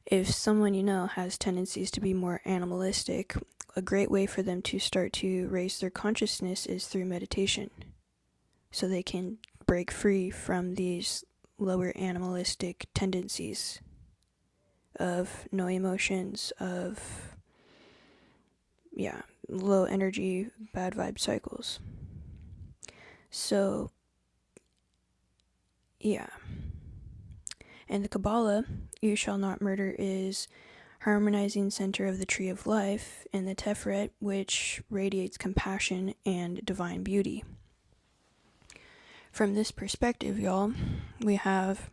if someone you know has tendencies to be more animalistic, a great way for them to start to raise their consciousness is through meditation, so they can break free from these lower animalistic tendencies of no emotions, of low energy, bad vibe cycles. So and the Kabbalah, you shall not murder, is harmonizing center of the tree of life, and the Teferet, which radiates compassion and divine beauty. From this perspective, y'all, we have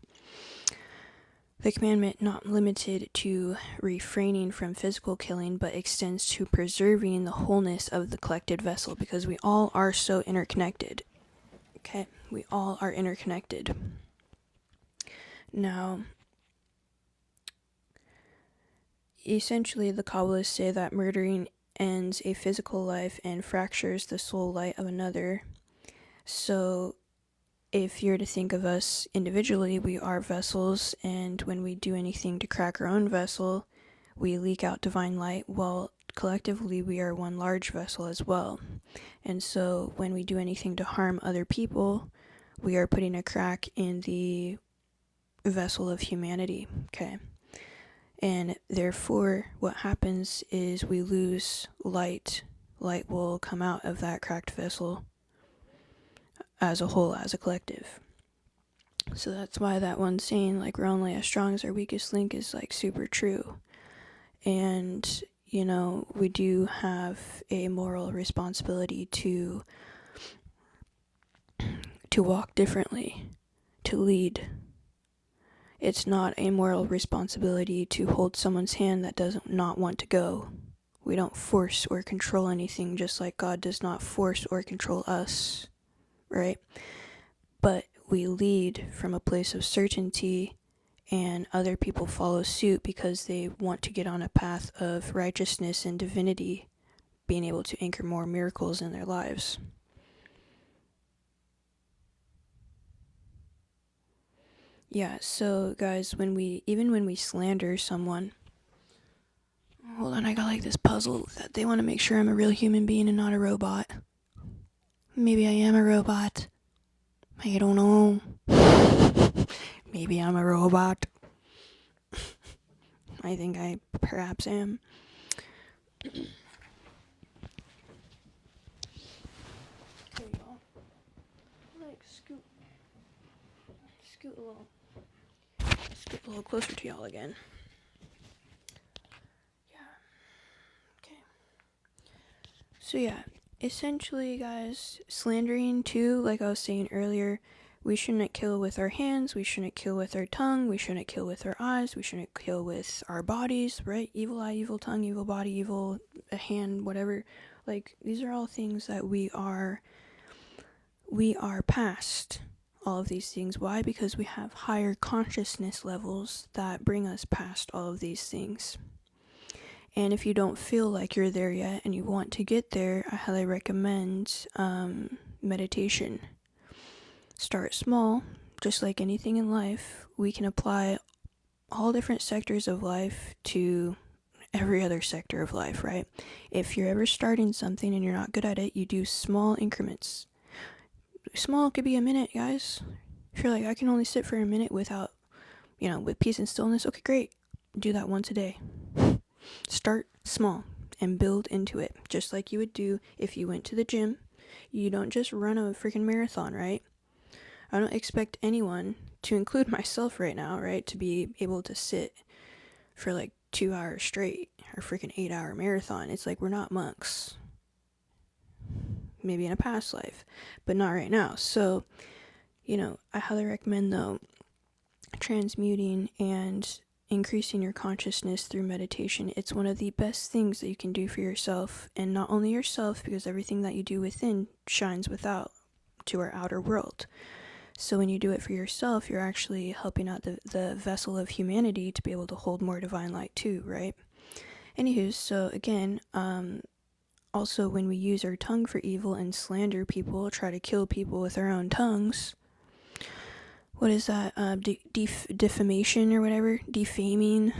the commandment not limited to refraining from physical killing, but extends to preserving the wholeness of the collected vessel, because we all are so interconnected. Okay, we all are interconnected. Now, essentially, the Kabbalists say that murdering ends a physical life and fractures the soul light of another. So, if you're to think of us individually, we are vessels, and when we do anything to crack our own vessel, we leak out divine light. Well, collectively, we are one large vessel as well. And so, when we do anything to harm other people, we are putting a crack in the vessel of humanity, okay? And therefore, what happens is we lose light. Light will come out of that cracked vessel as a whole, as a collective. So that's why that one saying, like, we're only as strong as our weakest link, is, like, super true. And, you know, we do have a moral responsibility to walk differently, to lead. It's not a moral responsibility to hold someone's hand that does not want to go. We don't force or control anything, just like God does not force or control us, right? But we lead from a place of certainty, and other people follow suit because they want to get on a path of righteousness and divinity, being able to anchor more miracles in their lives. Yeah, so guys, when we slander someone, hold on, I got like this puzzle that they want to make sure I'm a real human being and not a robot. Maybe I am a robot. I don't know. Maybe I'm a robot. I think I perhaps am. There you go. Like scoot a little closer to y'all again. Yeah. Okay. So yeah, essentially, guys, slandering too, like I was saying earlier, we shouldn't kill with our hands, we shouldn't kill with our tongue, we shouldn't kill with our eyes, we shouldn't kill with our bodies, right? Evil eye, evil tongue, evil body, evil hand, whatever. Like, these are all things that we are past all of these things. Why? Because we have higher consciousness levels that bring us past all of these things. And if you don't feel like you're there yet and you want to get there, I highly recommend meditation. Start small. Just like anything in life, we can apply all different sectors of life to every other sector of life, right? If you're ever starting something and you're not good at it, you do small increments. Small could be a minute, guys. If you're like, I can only sit for a minute without, with peace and stillness, okay, great. Do that once a day. Start small and build into it, just like you would do if you went to the gym. You don't just run a freaking marathon, right? I don't expect anyone, to include myself right now, right, to be able to sit for like 2 hours straight or freaking 8-hour marathon. It's like, we're not monks. Maybe in a past life, but not right now. So, I highly recommend, though, transmuting and increasing your consciousness through meditation. It's one of the best things that you can do for yourself, and not only yourself, because everything that you do within shines without to our outer world. So when you do it for yourself, you're actually helping out the vessel of humanity to be able to hold more divine light too, right? Anywho, so again, also, when we use our tongue for evil and slander people, try to kill people with our own tongues, what is that, defamation or whatever, defaming,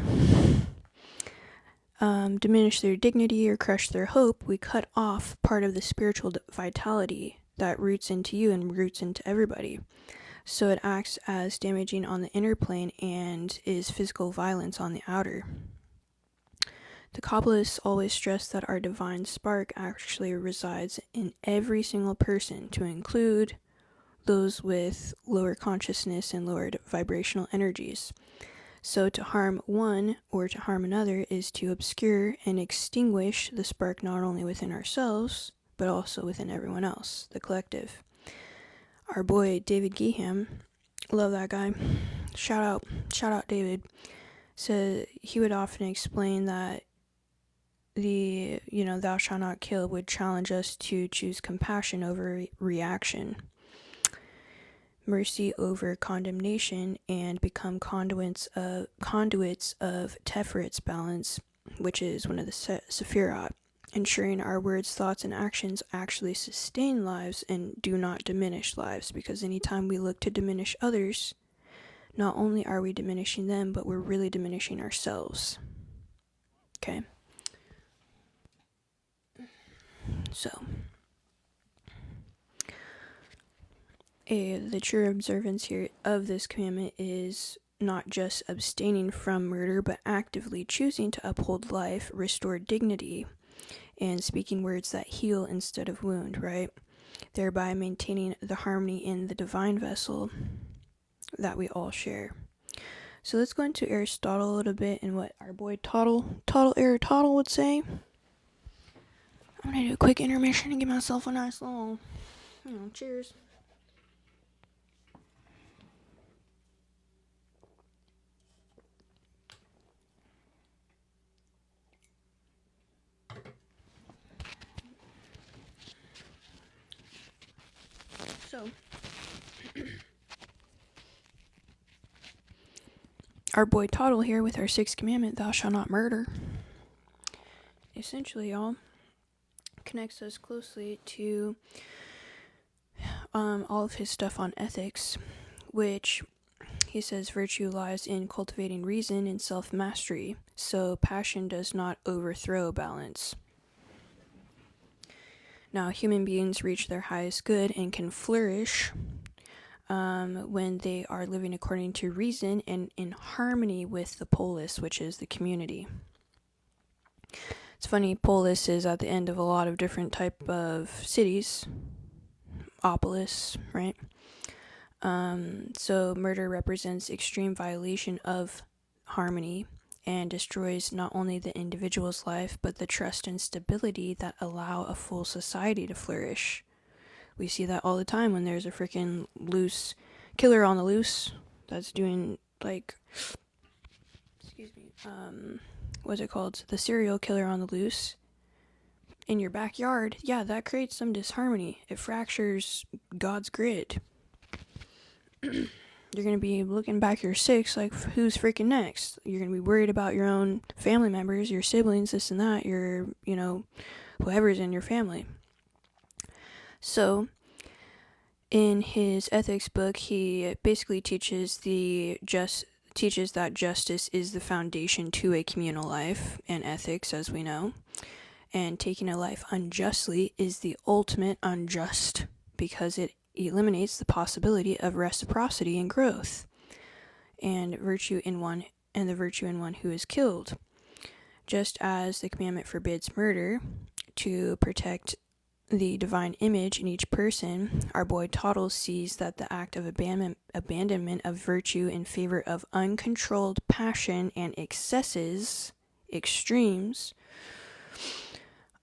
diminish their dignity or crush their hope, we cut off part of the spiritual vitality that roots into you and roots into everybody. So it acts as damaging on the inner plane and is physical violence on the outer. The Kabbalists always stress that our divine spark actually resides in every single person, to include those with lower consciousness and lowered vibrational energies. So to harm one or to harm another is to obscure and extinguish the spark not only within ourselves, but also within everyone else, the collective. Our boy David Ghiyam, love that guy, shout out David, said he would often explain that the, thou shalt not kill would challenge us to choose compassion over reaction, mercy over condemnation, and become conduits of Tefrit's balance, which is one of the Sephirot, ensuring our words, thoughts, and actions actually sustain lives and do not diminish lives, because anytime we look to diminish others, not only are we diminishing them, but we're really diminishing ourselves. Okay? So, the true observance here of this commandment is not just abstaining from murder, but actively choosing to uphold life, restore dignity, and speaking words that heal instead of wound, right? Thereby maintaining the harmony in the divine vessel that we all share. So let's go into Aristotle a little bit and what our boy Aristotle would say. I'm gonna do a quick intermission and give myself a nice little, cheers. So, our boy Toddle here with our 6th commandment, thou shalt not murder. Essentially, y'all, connects us closely to all of his stuff on ethics, which he says virtue lies in cultivating reason and self-mastery, so passion does not overthrow balance. Now, human beings reach their highest good and can flourish when they are living according to reason and in harmony with the polis, which is the community. It's funny, polis is at the end of a lot of different type of cities. Opolis, right? So murder represents extreme violation of harmony and destroys not only the individual's life, but the trust and stability that allow a full society to flourish. We see that all the time when there's a freaking loose killer on the loose that's doing, what's it called? The serial killer on the loose in your backyard. Yeah, that creates some disharmony. It fractures God's grid. You're going to be looking back your 6, like, who's freaking next? You're going to be worried about your own family members, your siblings, this and that, your, whoever's in your family. So, in his ethics book, he basically teaches that justice is the foundation to a communal life and ethics, as we know. And taking a life unjustly is the ultimate unjust because it eliminates the possibility of reciprocity and growth and the virtue in one who is killed. Just as the commandment forbids murder to protect the divine image in each person, our boy Toddle sees that the act of abandonment of virtue in favor of uncontrolled passion and extremes.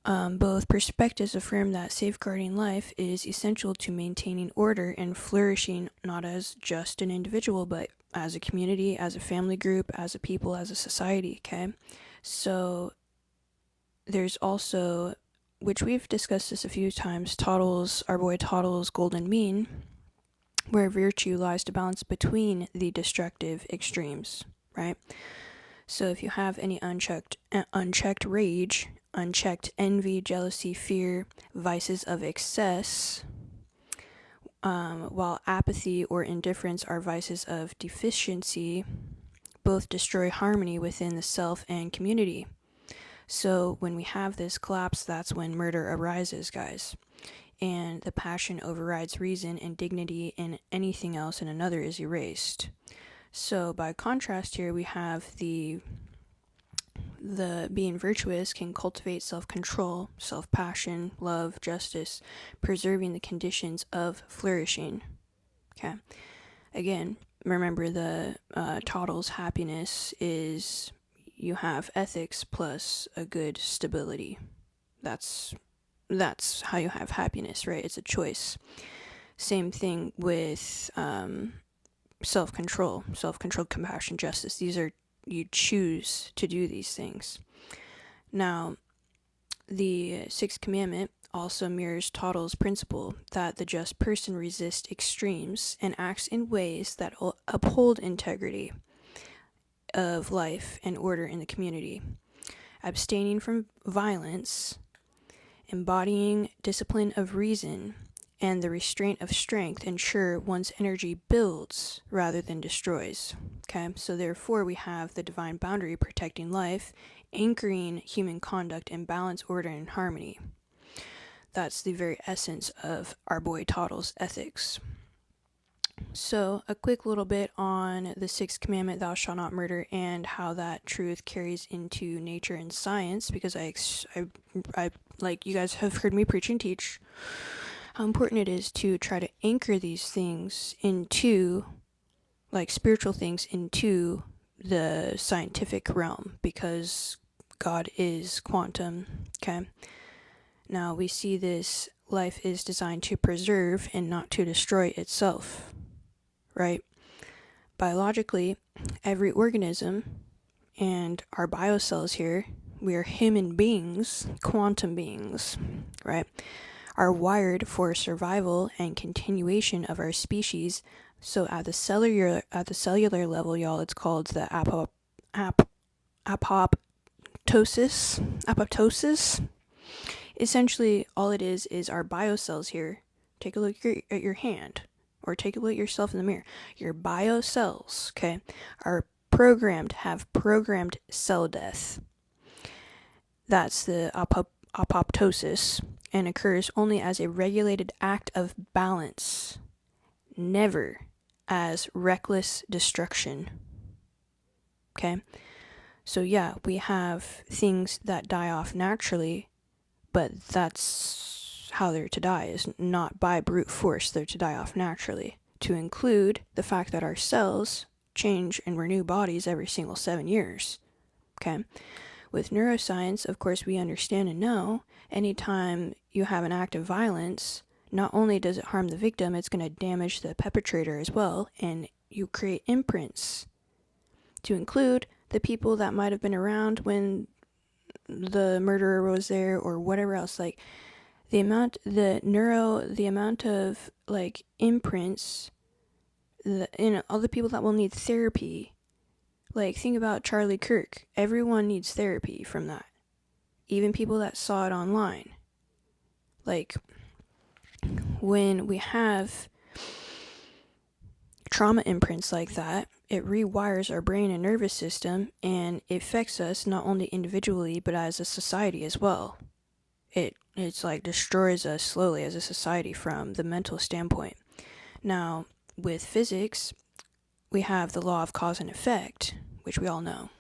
Both perspectives affirm that safeguarding life is essential to maintaining order and flourishing, not as just an individual, but as a community, as a family group, as a people, as a society, okay? So there's also, which we've discussed this a few times, our boy Toddle's golden mean, where virtue lies to balance between the destructive extremes, right? So if you have any unchecked rage, unchecked envy, jealousy, fear, vices of excess, while apathy or indifference are vices of deficiency, both destroy harmony within the self and community. So when we have this collapse, that's when murder arises, guys. And the passion overrides reason and dignity, and anything else in another is erased. So by contrast here, we have the being virtuous can cultivate self-control, self-passion, love, justice, preserving the conditions of flourishing. Okay. Again, remember the Toddle's happiness is you have ethics plus a good stability. That's how you have happiness, right? It's a choice. Same thing with self-control, compassion, justice. These are, you choose to do these things. Now, the 6th commandment also mirrors Toddle's principle that the just person resists extremes and acts in ways that uphold integrity of life and order in the community, abstaining from violence, embodying discipline of reason, and the restraint of strength ensure one's energy builds rather than destroys. Okay, so therefore we have the divine boundary protecting life, anchoring human conduct in balance, order, and harmony. That's the very essence of our boy Toddle's ethics. So, a quick little bit on the sixth commandment, thou shalt not murder, and how that truth carries into nature and science, because I like, you guys have heard me preach and teach how important it is to try to anchor these things into, like, spiritual things into the scientific realm, because God is quantum, okay? Now, we see this life is designed to preserve and not to destroy itself, right? Biologically, every organism and our biocells here, we are human beings, quantum beings, right, are wired for survival and continuation of our species. So at the cellular level, y'all, it's called the apoptosis. Essentially, all it is our biocells here. Take a look at your hand, or take a look at yourself in the mirror. Your biocells, okay, are have programmed cell death. That's the apoptosis, and occurs only as a regulated act of balance, never as reckless destruction. Okay? So yeah, we have things that die off naturally, but that's how they're to die, is not by brute force. They're to die off naturally, to include the fact that our cells change and renew bodies every single 7 years. Okay? With neuroscience, of course, we understand and know anytime you have an act of violence, not only does it harm the victim, it's going to damage the perpetrator as well, and you create imprints to include the people that might have been around when the murderer was there, or whatever else. Like, the amount of, like, imprints, all the people that will need therapy. Like, think about Charlie Kirk. Everyone needs therapy from that. Even people that saw it online. Like, when we have trauma imprints like that, it rewires our brain and nervous system, and it affects us not only individually, but as a society as well. It's like destroys us slowly as a society from the mental standpoint. Now, with physics, we have the law of cause and effect, which we all know.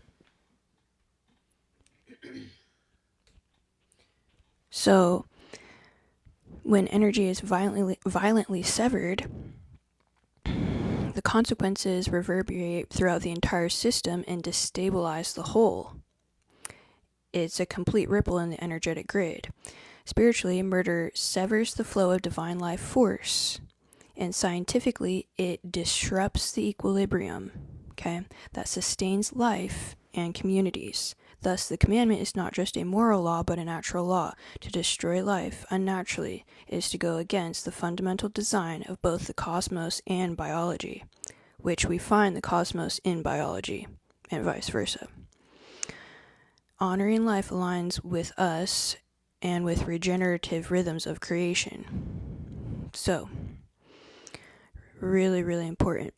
So, when energy is violently severed, the consequences reverberate throughout the entire system and destabilize the whole. It's a complete ripple in the energetic grid. Spiritually, murder severs the flow of divine life force, and scientifically, it disrupts the equilibrium, okay, that sustains life and communities. Thus, the commandment is not just a moral law, but a natural law. To destroy life unnaturally is to go against the fundamental design of both the cosmos and biology, which we find the cosmos in biology, and vice versa. Honoring life aligns with us and with regenerative rhythms of creation. So, really, really important.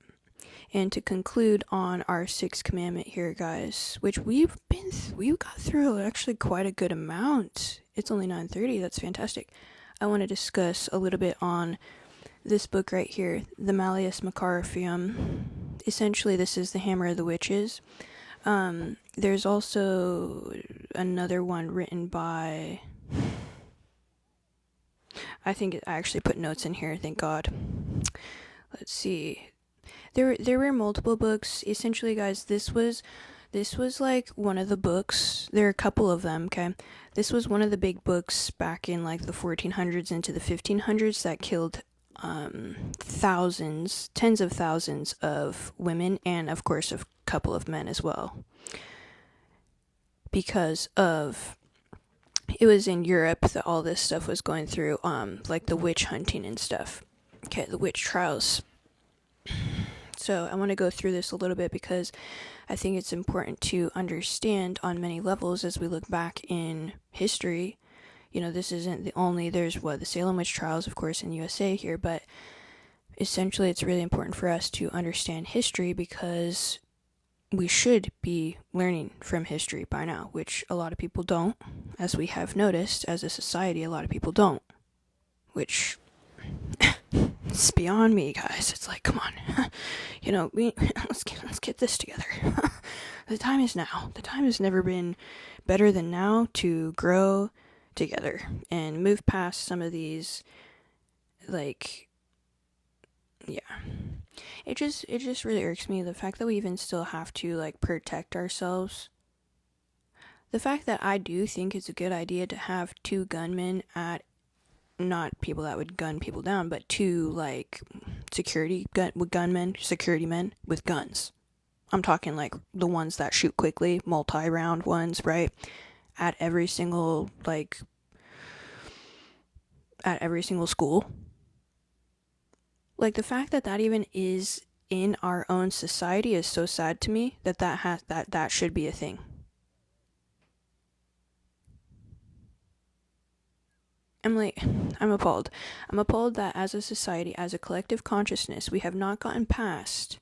And to conclude on our sixth commandment here, guys, which we've got through actually quite a good amount. It's only 9:30. That's fantastic. I want to discuss a little bit on this book right here, the Malleus Maleficarum. Essentially, this is the Hammer of the Witches. There's also another one written by, I think I actually put notes in here, thank God. Let's see. There were multiple books. Essentially, guys, this was like one of the books. There are a couple of them, okay? This was one of the big books back in like the 1400s into the 1500s that killed thousands, tens of thousands of women, and of course a couple of men as well. Because of, it was in Europe that all this stuff was going through, like the witch hunting and stuff. Okay, the witch trials. So I want to go through this a little bit because I think it's important to understand on many levels as we look back in history. You know, this isn't the only, there's the Salem witch trials, of course, in USA here, but essentially it's really important for us to understand history because we should be learning from history by now, which a lot of people don't. As we have noticed, as a society, a lot of people don't, which It's beyond me, guys. It's like, come on, let's get this together. The time is now. The time has never been better than now to grow together and move past some of these, like, yeah. It just really irks me, the fact that we even still have to, like, protect ourselves. The fact that I do think it's a good idea to have 2 gunmen at, not people that would gun people down, but 2, like, security men with guns. I'm talking, like, the ones that shoot quickly, multi-round ones, right? At every single school. Like, the fact that even is in our own society is so sad to me, that should be a thing. I'm appalled. I'm appalled that as a society, as a collective consciousness, we have not gotten past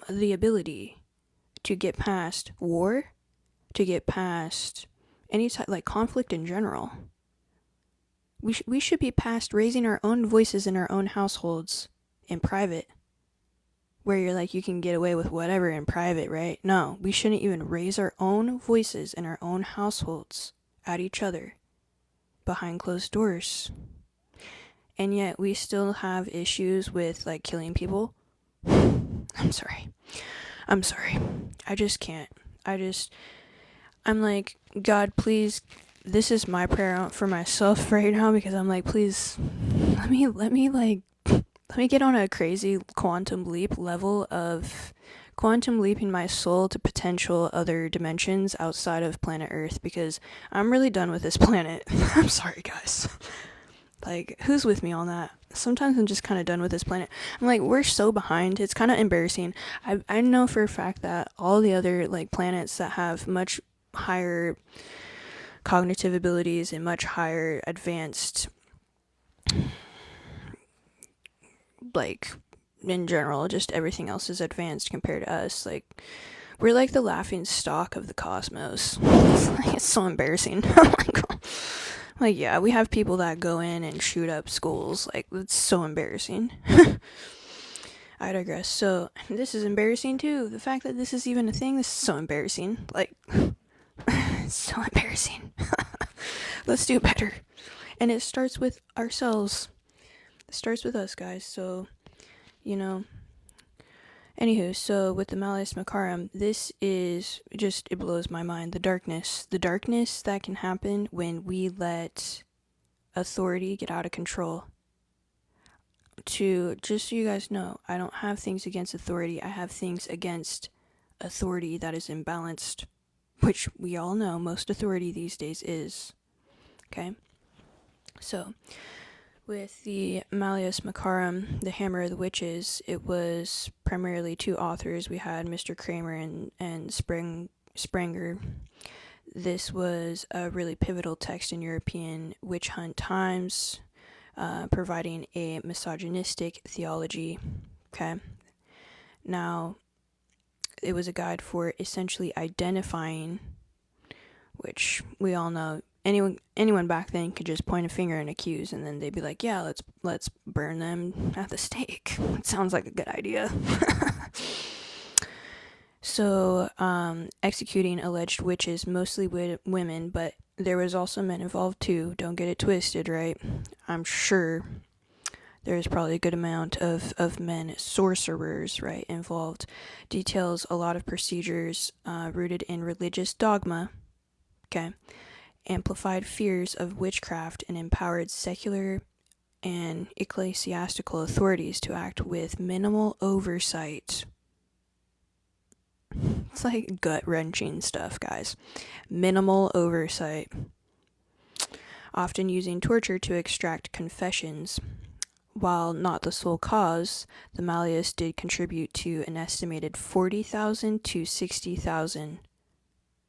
the ability to get past war, to get past any type, like, conflict in general. We should be past raising our own voices in our own households in private, where you're like, you can get away with whatever in private, right? No, we shouldn't even raise our own voices in our own households at each other behind closed doors. And yet we still have issues with, like, killing people. I'm sorry. I just can't. I'm like, God, please, this is my prayer for myself right now, because I'm like, please, let me get on a crazy quantum leap level of quantum leaping my soul to potential other dimensions outside of planet Earth, because I'm really done with this planet. I'm sorry, guys. Like, who's with me on that? Sometimes I'm just kind of done with this planet. I'm like, we're so behind. It's kind of embarrassing. I know for a fact that all the other, like, planets that have much higher cognitive abilities and much higher advanced, like, in general, just everything else is advanced compared to us. Like, we're like the laughing stock of the cosmos. It's so embarrassing. Like, yeah, we have people that go in and shoot up schools. Like, it's so embarrassing. I digress. So, this is embarrassing too. The fact that this is even a thing, this is so embarrassing. Like, it's so embarrassing. Let's do better. And it starts with ourselves. It starts with us, guys. So, anywho, so with the Malleus Maleficarum, this is just, it blows my mind. The darkness that can happen when we let authority get out of control. Just so you guys know, I don't have things against authority. I have things against authority that is imbalanced, which we all know most authority these days is. Okay? So, with the Malleus Maleficarum, the Hammer of the Witches, it was primarily 2 authors. We had Mr. Kramer and Sprenger. This was a really pivotal text in European witch hunt times, providing a misogynistic theology. Okay? Now, it was a guide for essentially identifying, which we all know, anyone back then could just point a finger and accuse, and then they'd be like, yeah, let's burn them at the stake. It sounds like a good idea. So, executing alleged witches, mostly women, but there was also men involved too. Don't get it twisted, right? I'm sure there's probably a good amount of men sorcerers, right, involved. Details a lot of procedures rooted in religious dogma, okay, amplified fears of witchcraft, and empowered secular and ecclesiastical authorities to act with minimal oversight. It's like gut-wrenching stuff, guys. Minimal oversight. Often using torture to extract confessions. While not the sole cause, the Malleus did contribute to an estimated 40,000 to 60,000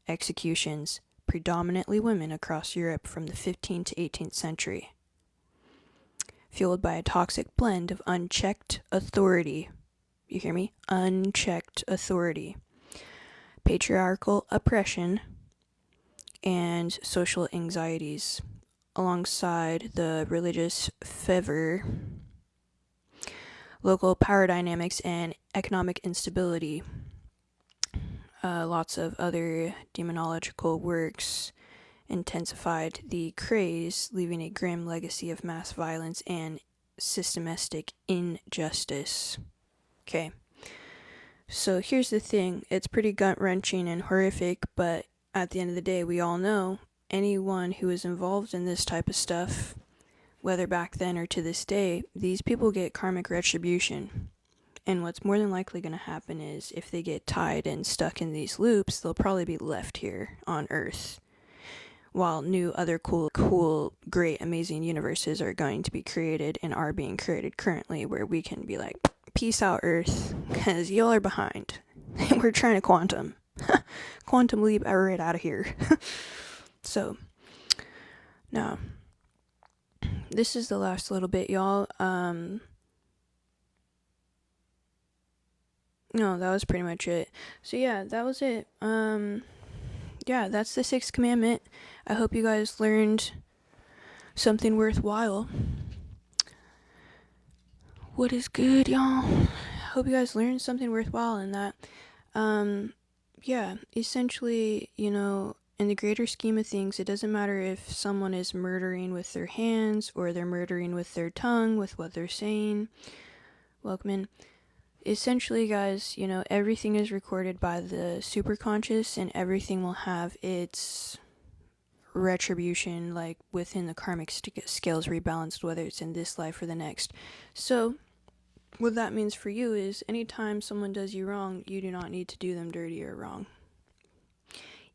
executions, predominantly women, across Europe from the 15th to 18th century. Fueled by a toxic blend of unchecked authority. You hear me? Unchecked authority. Patriarchal oppression and social anxieties, alongside the religious fervor local power dynamics, and economic instability. Lots of other demonological works intensified the craze, leaving a grim legacy of mass violence and systematic injustice. Okay. So here's the thing. It's pretty gut-wrenching and horrific, but at the end of the day, we all know anyone who is involved in this type of stuff, whether back then or to this day, these people get karmic retribution. And what's more than likely going to happen is if they get tied and stuck in these loops, they'll probably be left here on Earth, while new other cool, great, amazing universes are going to be created and are being created currently, where we can be like, peace out, Earth, because y'all are behind. We're trying to quantum leap right out of here. So, now, this is the last little bit, y'all. No, that was pretty much it. So yeah, that was it. Yeah, that's the 6th commandment. I hope you guys learned something worthwhile. What is good, y'all? Hope you guys learned something worthwhile in that. Yeah, essentially, you know, in the greater scheme of things, it doesn't matter if someone is murdering with their hands or they're murdering with their tongue, with what they're saying. Welcome in. Essentially, guys, you know, everything is recorded by the superconscious, and everything will have its retribution, like, within the karmic scales rebalanced, whether it's in this life or the next. So, what that means for you is, anytime someone does you wrong, you do not need to do them dirty or wrong.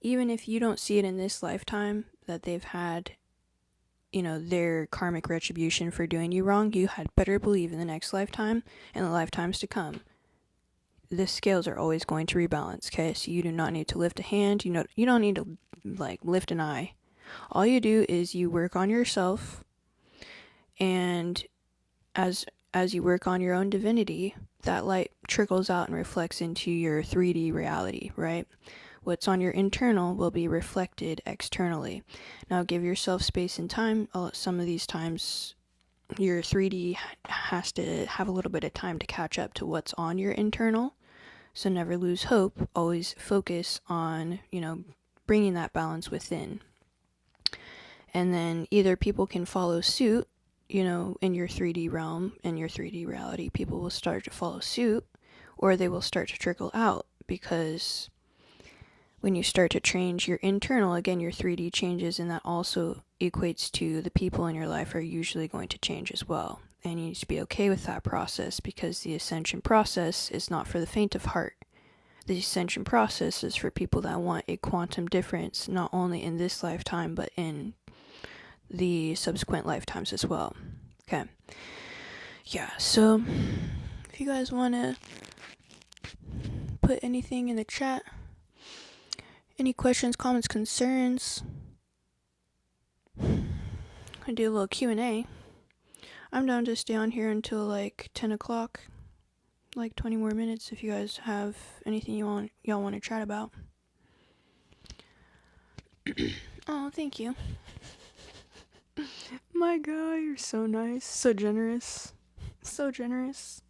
Even if you don't see it in this lifetime, that they've had, you know, their karmic retribution for doing you wrong, you had better believe in the next lifetime and the lifetimes to come, the scales are always going to rebalance, okay? So you do not need to lift a hand, you don't need to, like, lift an eye. All you do is you work on yourself, and as you work on your own divinity, that light trickles out and reflects into your 3D reality, right? What's on your internal will be reflected externally. Now give yourself space and time. Some of these times your 3D has to have a little bit of time to catch up to what's on your internal. So never lose hope. Always focus on, you know, bringing that balance within. And then either people can follow suit, you know, in your 3D realm, in your 3D reality, people will start to follow suit, or they will start to trickle out, because when you start to change your internal, again, your 3D changes, and that also equates to the people in your life are usually going to change as well. And you need to be okay with that process, because the ascension process is not for the faint of heart. The ascension process is for people that want a quantum difference, not only in this lifetime, but in the subsequent lifetimes as well. Okay. Yeah, so if you guys want to put anything in the chat, any questions, comments, concerns, I do a little Q&A. I'm down to stay on here until like 10 o'clock, like 20 more minutes, if you guys have anything y'all want to chat about. Oh, thank you. My God, you're so nice, so generous, so generous.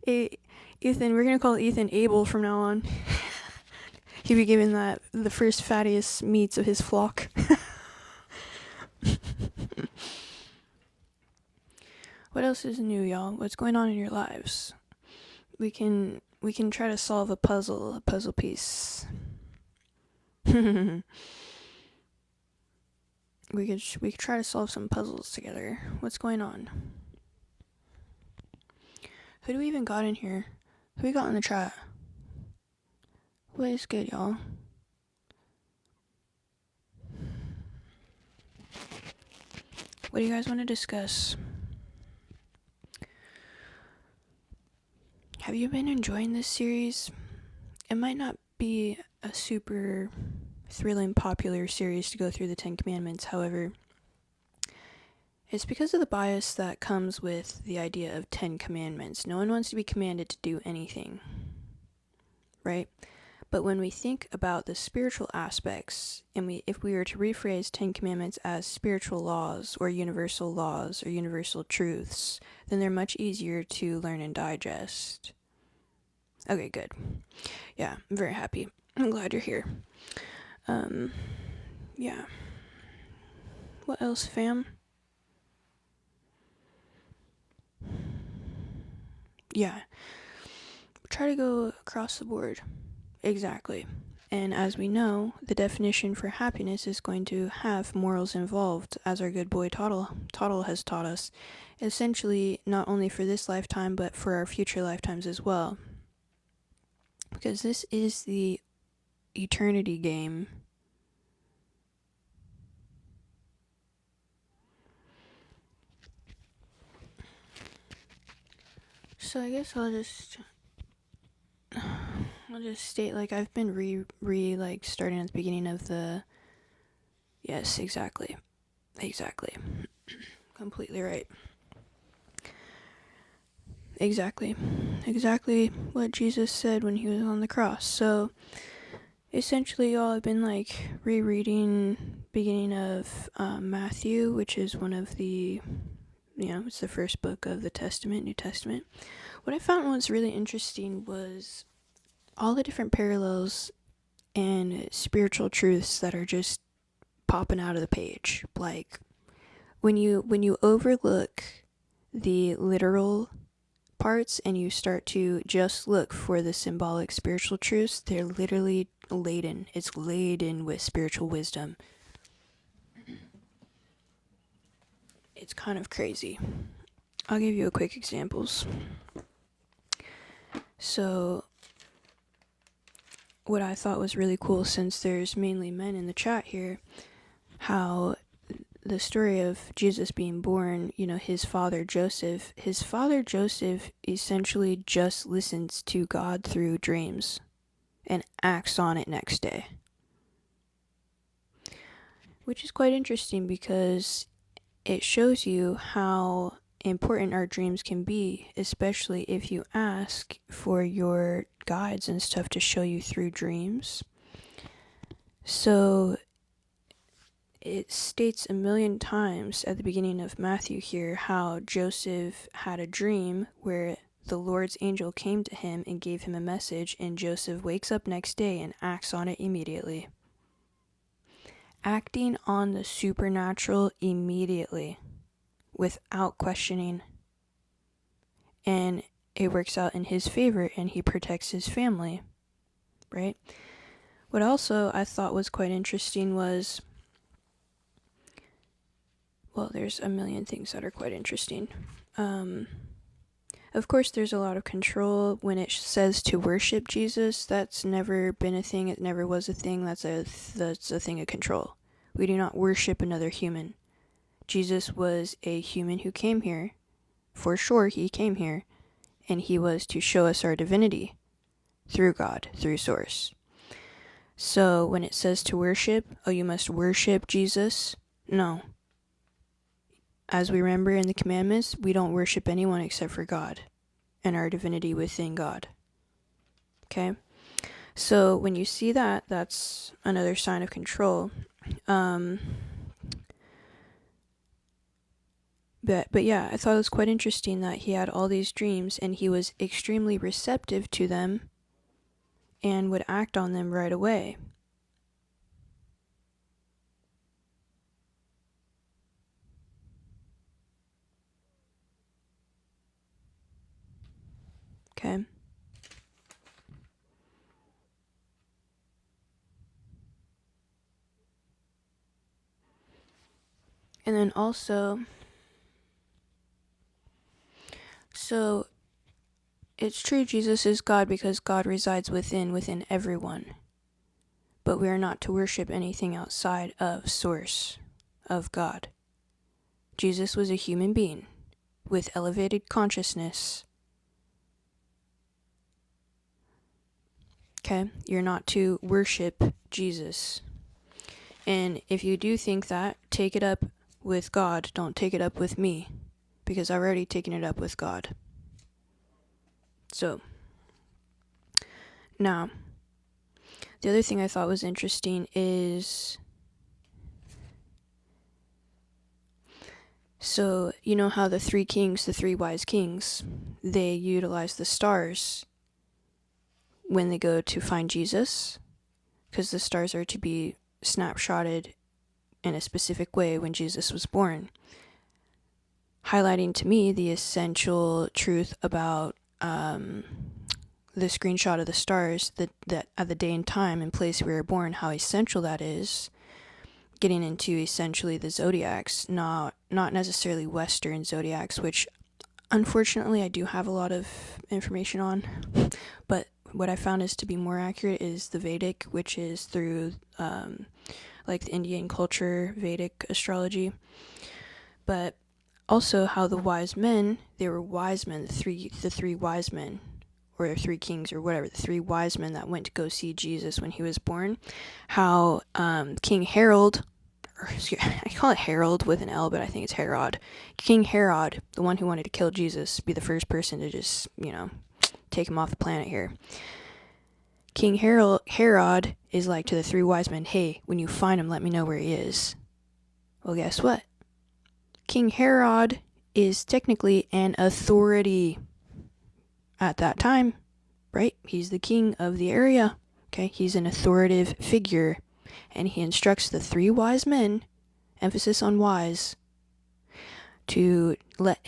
Ethan, we're gonna call Ethan Abel from now on. He'll be giving that the first fattiest meats of his flock. What else is new, y'all? What's going on in your lives? We can try to solve a puzzle piece. We could try to solve some puzzles together. What's going on? Who do we even got in here? Who we got in the chat? What is good, y'all? What do you guys want to discuss? Have you been enjoying this series? It might not be a super thrilling, popular series to go through the 10 Commandments. However, it's because of the bias that comes with the idea of 10 Commandments. No one wants to be commanded to do anything, right? But when we think about the spiritual aspects, and if we were to rephrase 10 Commandments as spiritual laws or universal truths, then they're much easier to learn and digest. Okay, good. Yeah, I'm very happy. I'm glad you're here. Yeah. What else, fam? Yeah. Try to go across the board. Exactly. And as we know, the definition for happiness is going to have morals involved, as our good boy Tuttle has taught us, essentially not only for this lifetime, but for our future lifetimes as well. Because this is the eternity game. So I guess I'll just state, like, I've been like starting at the beginning of the, yes, exactly, completely right, exactly what Jesus said when he was on the cross. So essentially, y'all, have been like rereading beginning of Matthew, which is one of the, it's the first book of the New Testament. What I found was really interesting was all the different parallels and spiritual truths that are just popping out of the page. Like, when you overlook the literal parts and you start to just look for the symbolic spiritual truths, they're literally laden. It's laden with spiritual wisdom. It's kind of crazy. I'll give you a quick examples. So, what I thought was really cool, since there's mainly men in the chat here, how the story of Jesus being born, his father Joseph essentially just listens to God through dreams and acts on it next day. Which is quite interesting because it shows you how important our dreams can be, especially if you ask for your guides and stuff to show you through dreams. So it states a million times at the beginning of Matthew here how Joseph had a dream where the Lord's angel came to him and gave him a message, and Joseph wakes up next day and acts on it immediately. Acting on the supernatural immediately, without questioning. And it works out in his favor, and he protects his family, right? What also I thought was quite interesting was, well, there's a million things that are quite interesting. Of course, there's a lot of control when it says to worship Jesus. That's never been a thing. It never was a thing. That's a thing of control. We do not worship another human. Jesus was a human who came here. For sure, he came here, and he was to show us our divinity through God, through Source. So when it says to worship, you must worship Jesus, no. As we remember in the Commandments, we don't worship anyone except for God and our divinity within God. Okay? So when you see that, that's another sign of control. But yeah, I thought it was quite interesting that he had all these dreams and he was extremely receptive to them and would act on them right away. Okay. And then also, so it's true Jesus is God because God resides within everyone. But we are not to worship anything outside of Source, of God. Jesus was a human being with elevated consciousness. Okay? You're not to worship Jesus. And if you do think that, take it up with God. Don't take it up with me, because I've already taken it up with God. So, now, The other thing I thought was interesting is, so you know how the three kings, the three wise kings, they utilize the stars when they go to find Jesus, because the stars are to be snapshotted in a specific way when Jesus was born, highlighting to me the essential truth about the screenshot of the stars, that at the day and time and place we were born, how essential that is, getting into essentially the zodiacs, not necessarily Western zodiacs, which unfortunately I do have a lot of information on, but what I found is to be more accurate is the Vedic, which is through like the Indian culture, Vedic astrology, but also how the wise men, they were wise men, the three wise men, or three kings or whatever, the three wise men that went to go see Jesus when he was born, how King Harold, or I call it Harold with an L, but I think it's Herod. King Herod, the one who wanted to kill Jesus, be the first person to just, take him off the planet here. King Herod is like to the three wise men, hey, when you find him, let me know where he is. Well, guess what? King Herod is technically an authority at that time, right? He's the king of the area, okay? He's an authoritative figure, and he instructs the three wise men, emphasis on wise, to let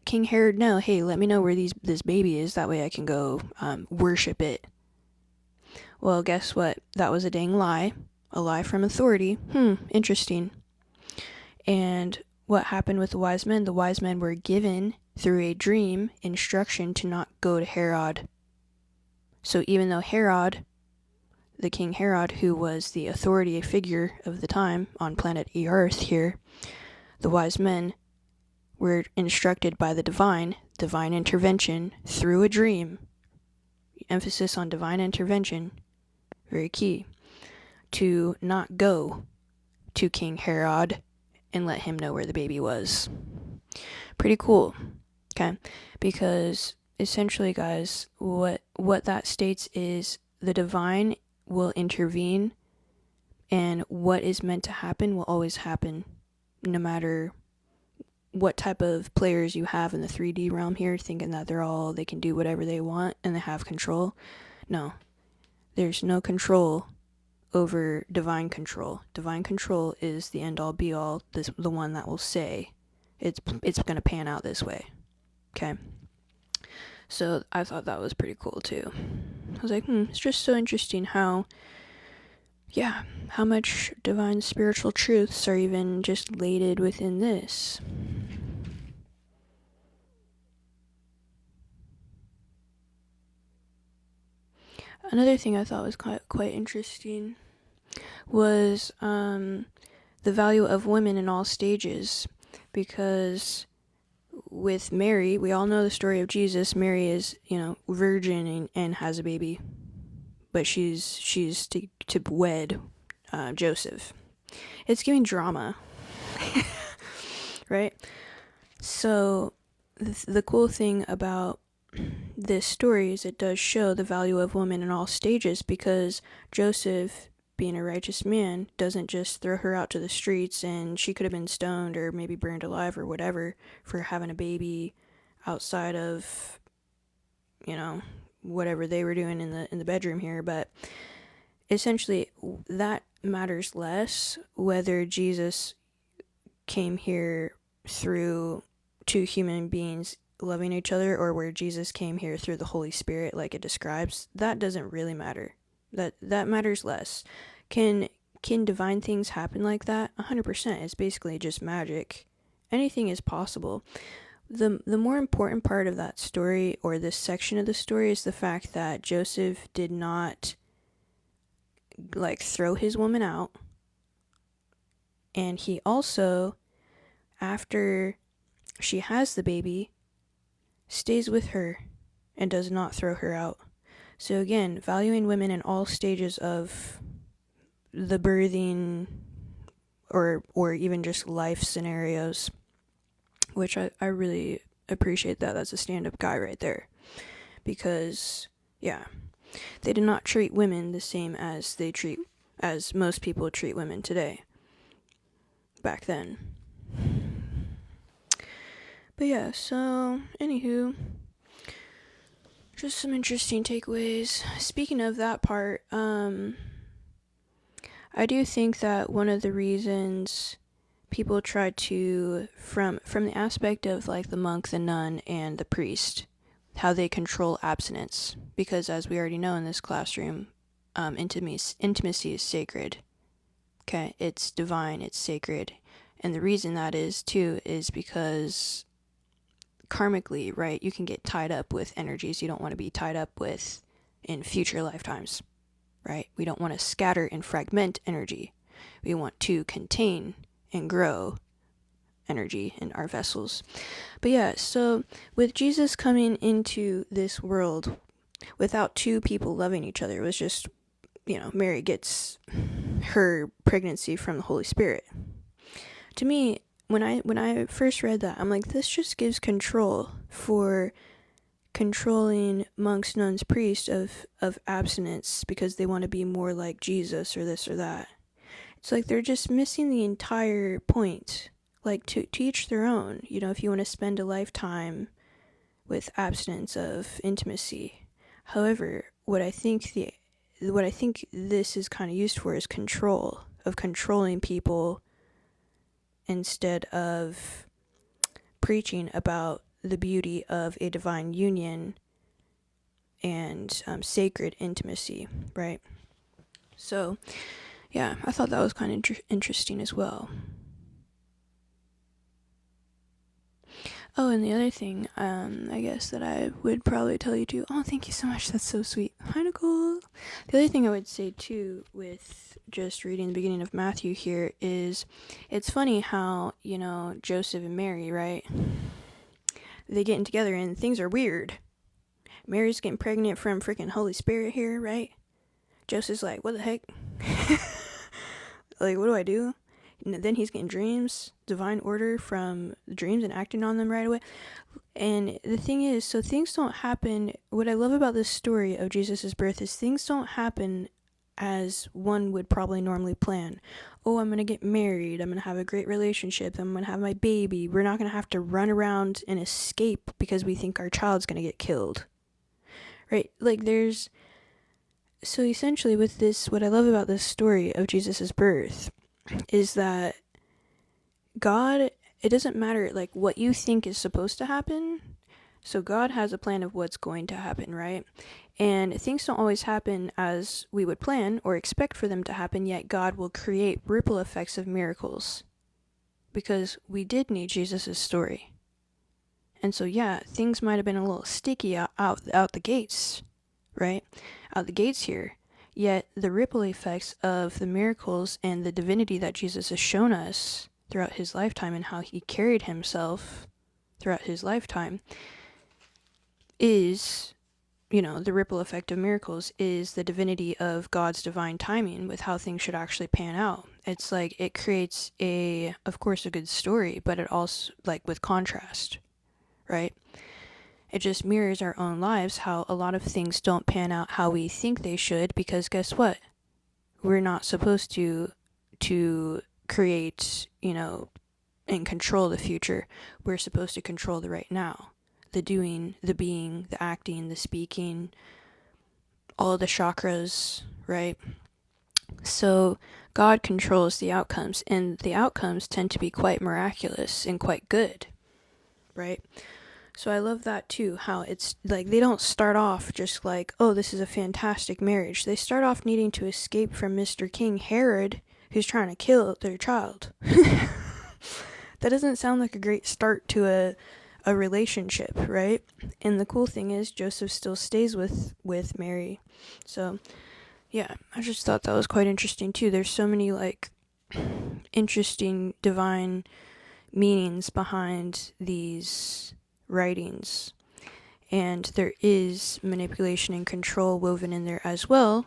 King Herod know, hey, let me know where this baby is, that way I can go worship it. Well, guess what? That was a dang lie. A lie from authority. Interesting. And what happened with the wise men? The wise men were given, through a dream, instruction to not go to Herod. So even though Herod, the King Herod, who was the authority figure of the time on planet Earth here, the wise men were instructed by the divine intervention through a dream, emphasis on divine intervention, very key, to not go to King Herod and let him know where the baby was. Pretty cool, okay? Because essentially, guys, what that states is the divine will intervene, and what is meant to happen will always happen, no matter what type of players you have in the 3D realm here, thinking that they can do whatever they want and they have control. No, there's no control over divine control. Divine control is the end all be all, the one that will say it's going to pan out this way. Okay? So I thought that was pretty cool too. I was like, it's just so interesting how much divine spiritual truths are even just laid within this. Another thing I thought was quite interesting was the value of women in all stages, because with Mary, we all know the story of Jesus. Mary is, virgin and has a baby, but she's to wed Joseph. It's giving drama, right? So the cool thing about this story is it does show the value of women in all stages, because Joseph, being a righteous man, doesn't just throw her out to the streets, and she could have been stoned or maybe burned alive or whatever for having a baby outside of, whatever they were doing in the bedroom here. But essentially, that matters less whether Jesus came here through two human beings loving each other, or where Jesus came here through the Holy Spirit like it describes. That doesn't really matter. That matters less. Can divine things happen like that? 100%. It's basically just magic. Anything is possible. The more important part of that story, or this section of the story, is the fact that Joseph did not throw his woman out, and he also, after she has the baby, stays with her and does not throw her out. So again, valuing women in all stages of the birthing or even just life scenarios, which I really appreciate that. That's a stand-up guy right there. Because, They did not treat women the same as most people treat women today. Back then. But yeah, so, anywho, just some interesting takeaways. Speaking of that part, I do think that one of the reasons people try to, from the aspect of like the monk, the nun, and the priest, how they control abstinence, because as we already know in this classroom, intimacy is sacred. Okay, it's divine, it's sacred. And the reason that is too is because karmically, right, you can get tied up with energies you don't want to be tied up with in future lifetimes, right? We don't want to scatter and fragment energy. We want to contain and grow energy in our vessels. But yeah, so with Jesus coming into this world without two people loving each other, it was just, Mary gets her pregnancy from the Holy Spirit. To me, when I first read that, I'm like, this just gives control for controlling monks, nuns, priests of abstinence because they want to be more like Jesus or this or that. It's like they're just missing the entire point. Like, to each their own. If you want to spend a lifetime with abstinence of intimacy. However, what I think this is kind of used for is controlling people instead of preaching about the beauty of a divine union and sacred intimacy, right? So, yeah, I thought that was kind of interesting as well. Oh, and the other thing, I guess that I would probably tell you too. Oh, thank you so much. That's so sweet. Hi, Nicole. The other thing I would say too, with just reading the beginning of Matthew here, is it's funny how, Joseph and Mary, right? They getting together and things are weird. Mary's getting pregnant from freaking Holy Spirit here, right? Joseph's like, what the heck? Like, what do I do? And then he's getting dreams, divine order from the dreams and acting on them right away. And the thing is, so things don't happen. What I love about this story of Jesus' birth is things don't happen as one would probably normally plan. Oh, I'm going to get married. I'm going to have a great relationship. I'm going to have my baby. We're not going to have to run around and escape because we think our child's going to get killed. Right? Like so essentially with this, what I love about this story of Jesus' birth is that God, it doesn't matter like what you think is supposed to happen. So God has a plan of what's going to happen, right? And things don't always happen as we would plan or expect for them to happen, yet God will create ripple effects of miracles. Because we did need Jesus' story. And so yeah, things might have been a little sticky out the gates, right? Out the gates here. Yet the ripple effects of the miracles and the divinity that Jesus has shown us throughout his lifetime and how he carried himself throughout his lifetime is, the ripple effect of miracles is the divinity of God's divine timing with how things should actually pan out. It's like it creates of course, a good story, but it also, like, with contrast, right? It just mirrors our own lives, how a lot of things don't pan out how we think they should, because guess what? We're not supposed to create, and control the future. We're supposed to control the right now. The doing, the being, the acting, the speaking, all the chakras, right? So God controls the outcomes, and the outcomes tend to be quite miraculous and quite good, right? So I love that too, how it's like they don't start off just like, oh, this is a fantastic marriage. They start off needing to escape from Mr. King Herod, who's trying to kill their child. That doesn't sound like a great start to a relationship, right? And the cool thing is Joseph still stays with Mary. So yeah, I just thought that was quite interesting too. There's so many like interesting divine meanings behind these writings, and there is manipulation and control woven in there as well,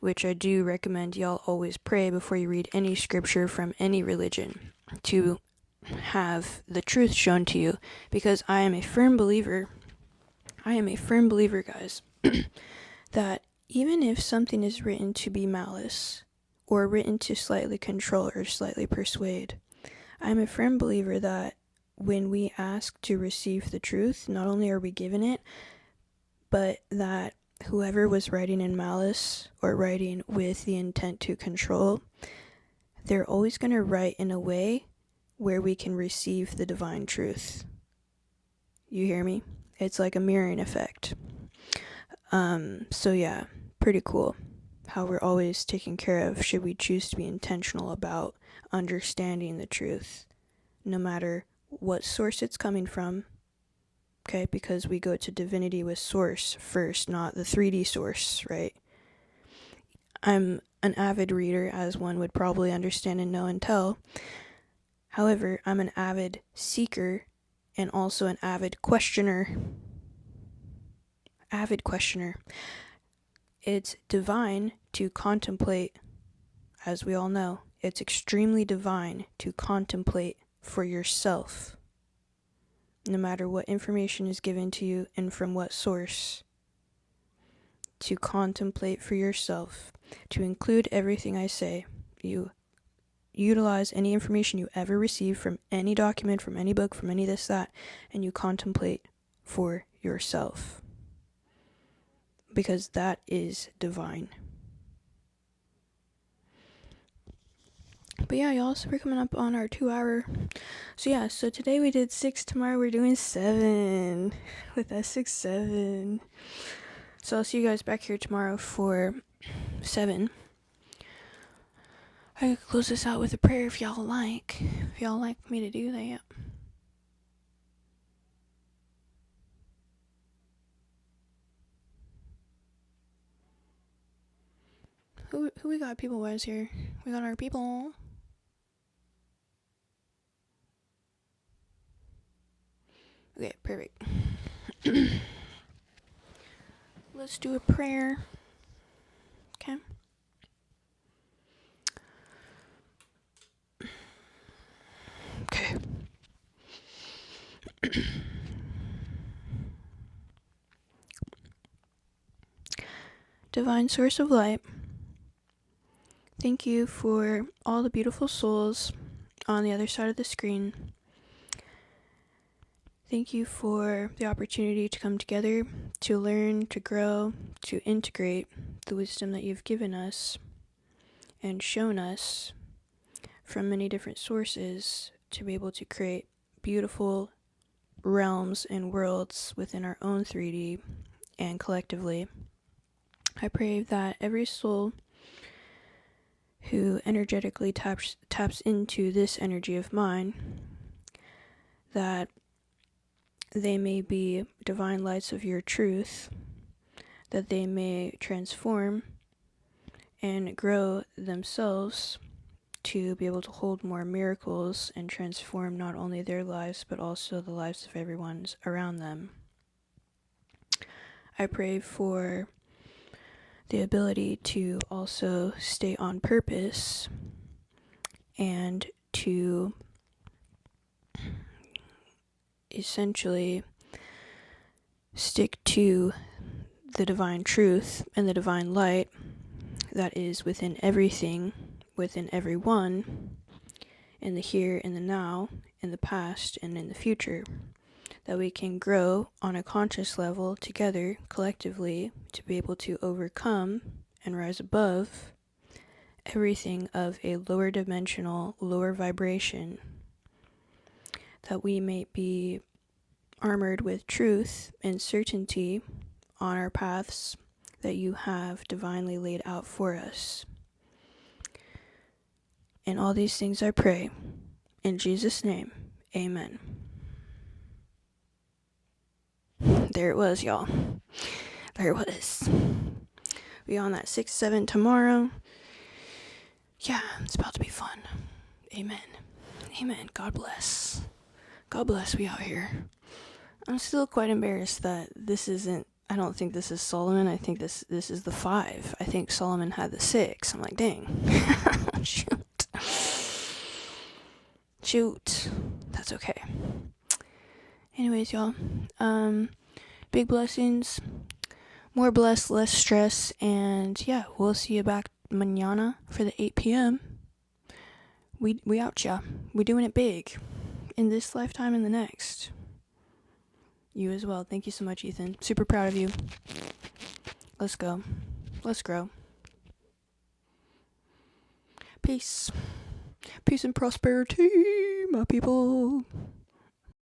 which I do recommend y'all always pray before you read any scripture from any religion to have the truth shown to you, because I am a firm believer, guys, that even if something is written to be malice, or written to slightly control or slightly persuade, I'm a firm believer that when we ask to receive the truth, not only are we given it, but that whoever was writing in malice or writing with the intent to control, they're always going to write in a way where we can receive the divine truth. You hear me? It's like a mirroring effect. So yeah, pretty cool how we're always taken care of should we choose to be intentional about understanding the truth, no matter what source it's coming from. Okay, because we go to divinity with source first, not the 3D source, right? I'm an avid reader, as one would probably understand and know and tell. However, I'm an avid seeker and also an avid questioner. It's divine to contemplate, as we all know. It's extremely divine to contemplate for yourself, no matter what information is given to you and from what source. To contemplate for yourself, to include everything I say. You utilize any information you ever receive from any document, from any book, from any this, that, and you contemplate for yourself. Because that is divine. But yeah, y'all, so we're coming up on our 2-hour. So today we did 6, tomorrow we're doing 7 with S67. So I'll see you guys back here tomorrow for 7. I could close this out with a prayer if y'all like. If y'all like me to do that. Who we got people-wise here? We got our people. Okay, perfect. Let's do a prayer. Okay. Okay. Divine source of light, thank you for all the beautiful souls on the other side of the screen. Thank you for the opportunity to come together, to learn, to grow, to integrate the wisdom that you've given us and shown us from many different sources to be able to create beautiful realms and worlds within our own 3D and collectively. I pray that every soul who energetically taps into this energy of mine, that they may be divine lights of your truth, that they may transform and grow themselves to be able to hold more miracles and transform not only their lives but also the lives of everyone around them. I pray for the ability to also stay on purpose and to essentially stick to the divine truth and the divine light that is within everything, within everyone, in the here, in the now, in the past, and in the future, that we can grow on a conscious level together, collectively, to be able to overcome and rise above everything of a lower dimensional, lower vibration, that we may be armored with truth and certainty on our paths that you have divinely laid out for us. And all these things I pray, in Jesus' name, amen. There it was, y'all. There it was. Be on that 6-7 tomorrow. Yeah, it's about to be fun. Amen. Amen. God bless. God bless we out here. I'm still quite embarrassed that this isn't, I don't think this is Solomon. I think this is the 5. I think Solomon had the 6. I'm like, dang. Shoot. That's okay. Anyways, y'all. Big blessings. more blessed, less stress, and yeah, we'll see you back mañana for the 8 p.m. We out, ya. We doing it big in this lifetime and the next. You as well. Thank you so much, Ethan. Super proud of you. Let's go. Let's grow. Peace. Peace and prosperity, my people.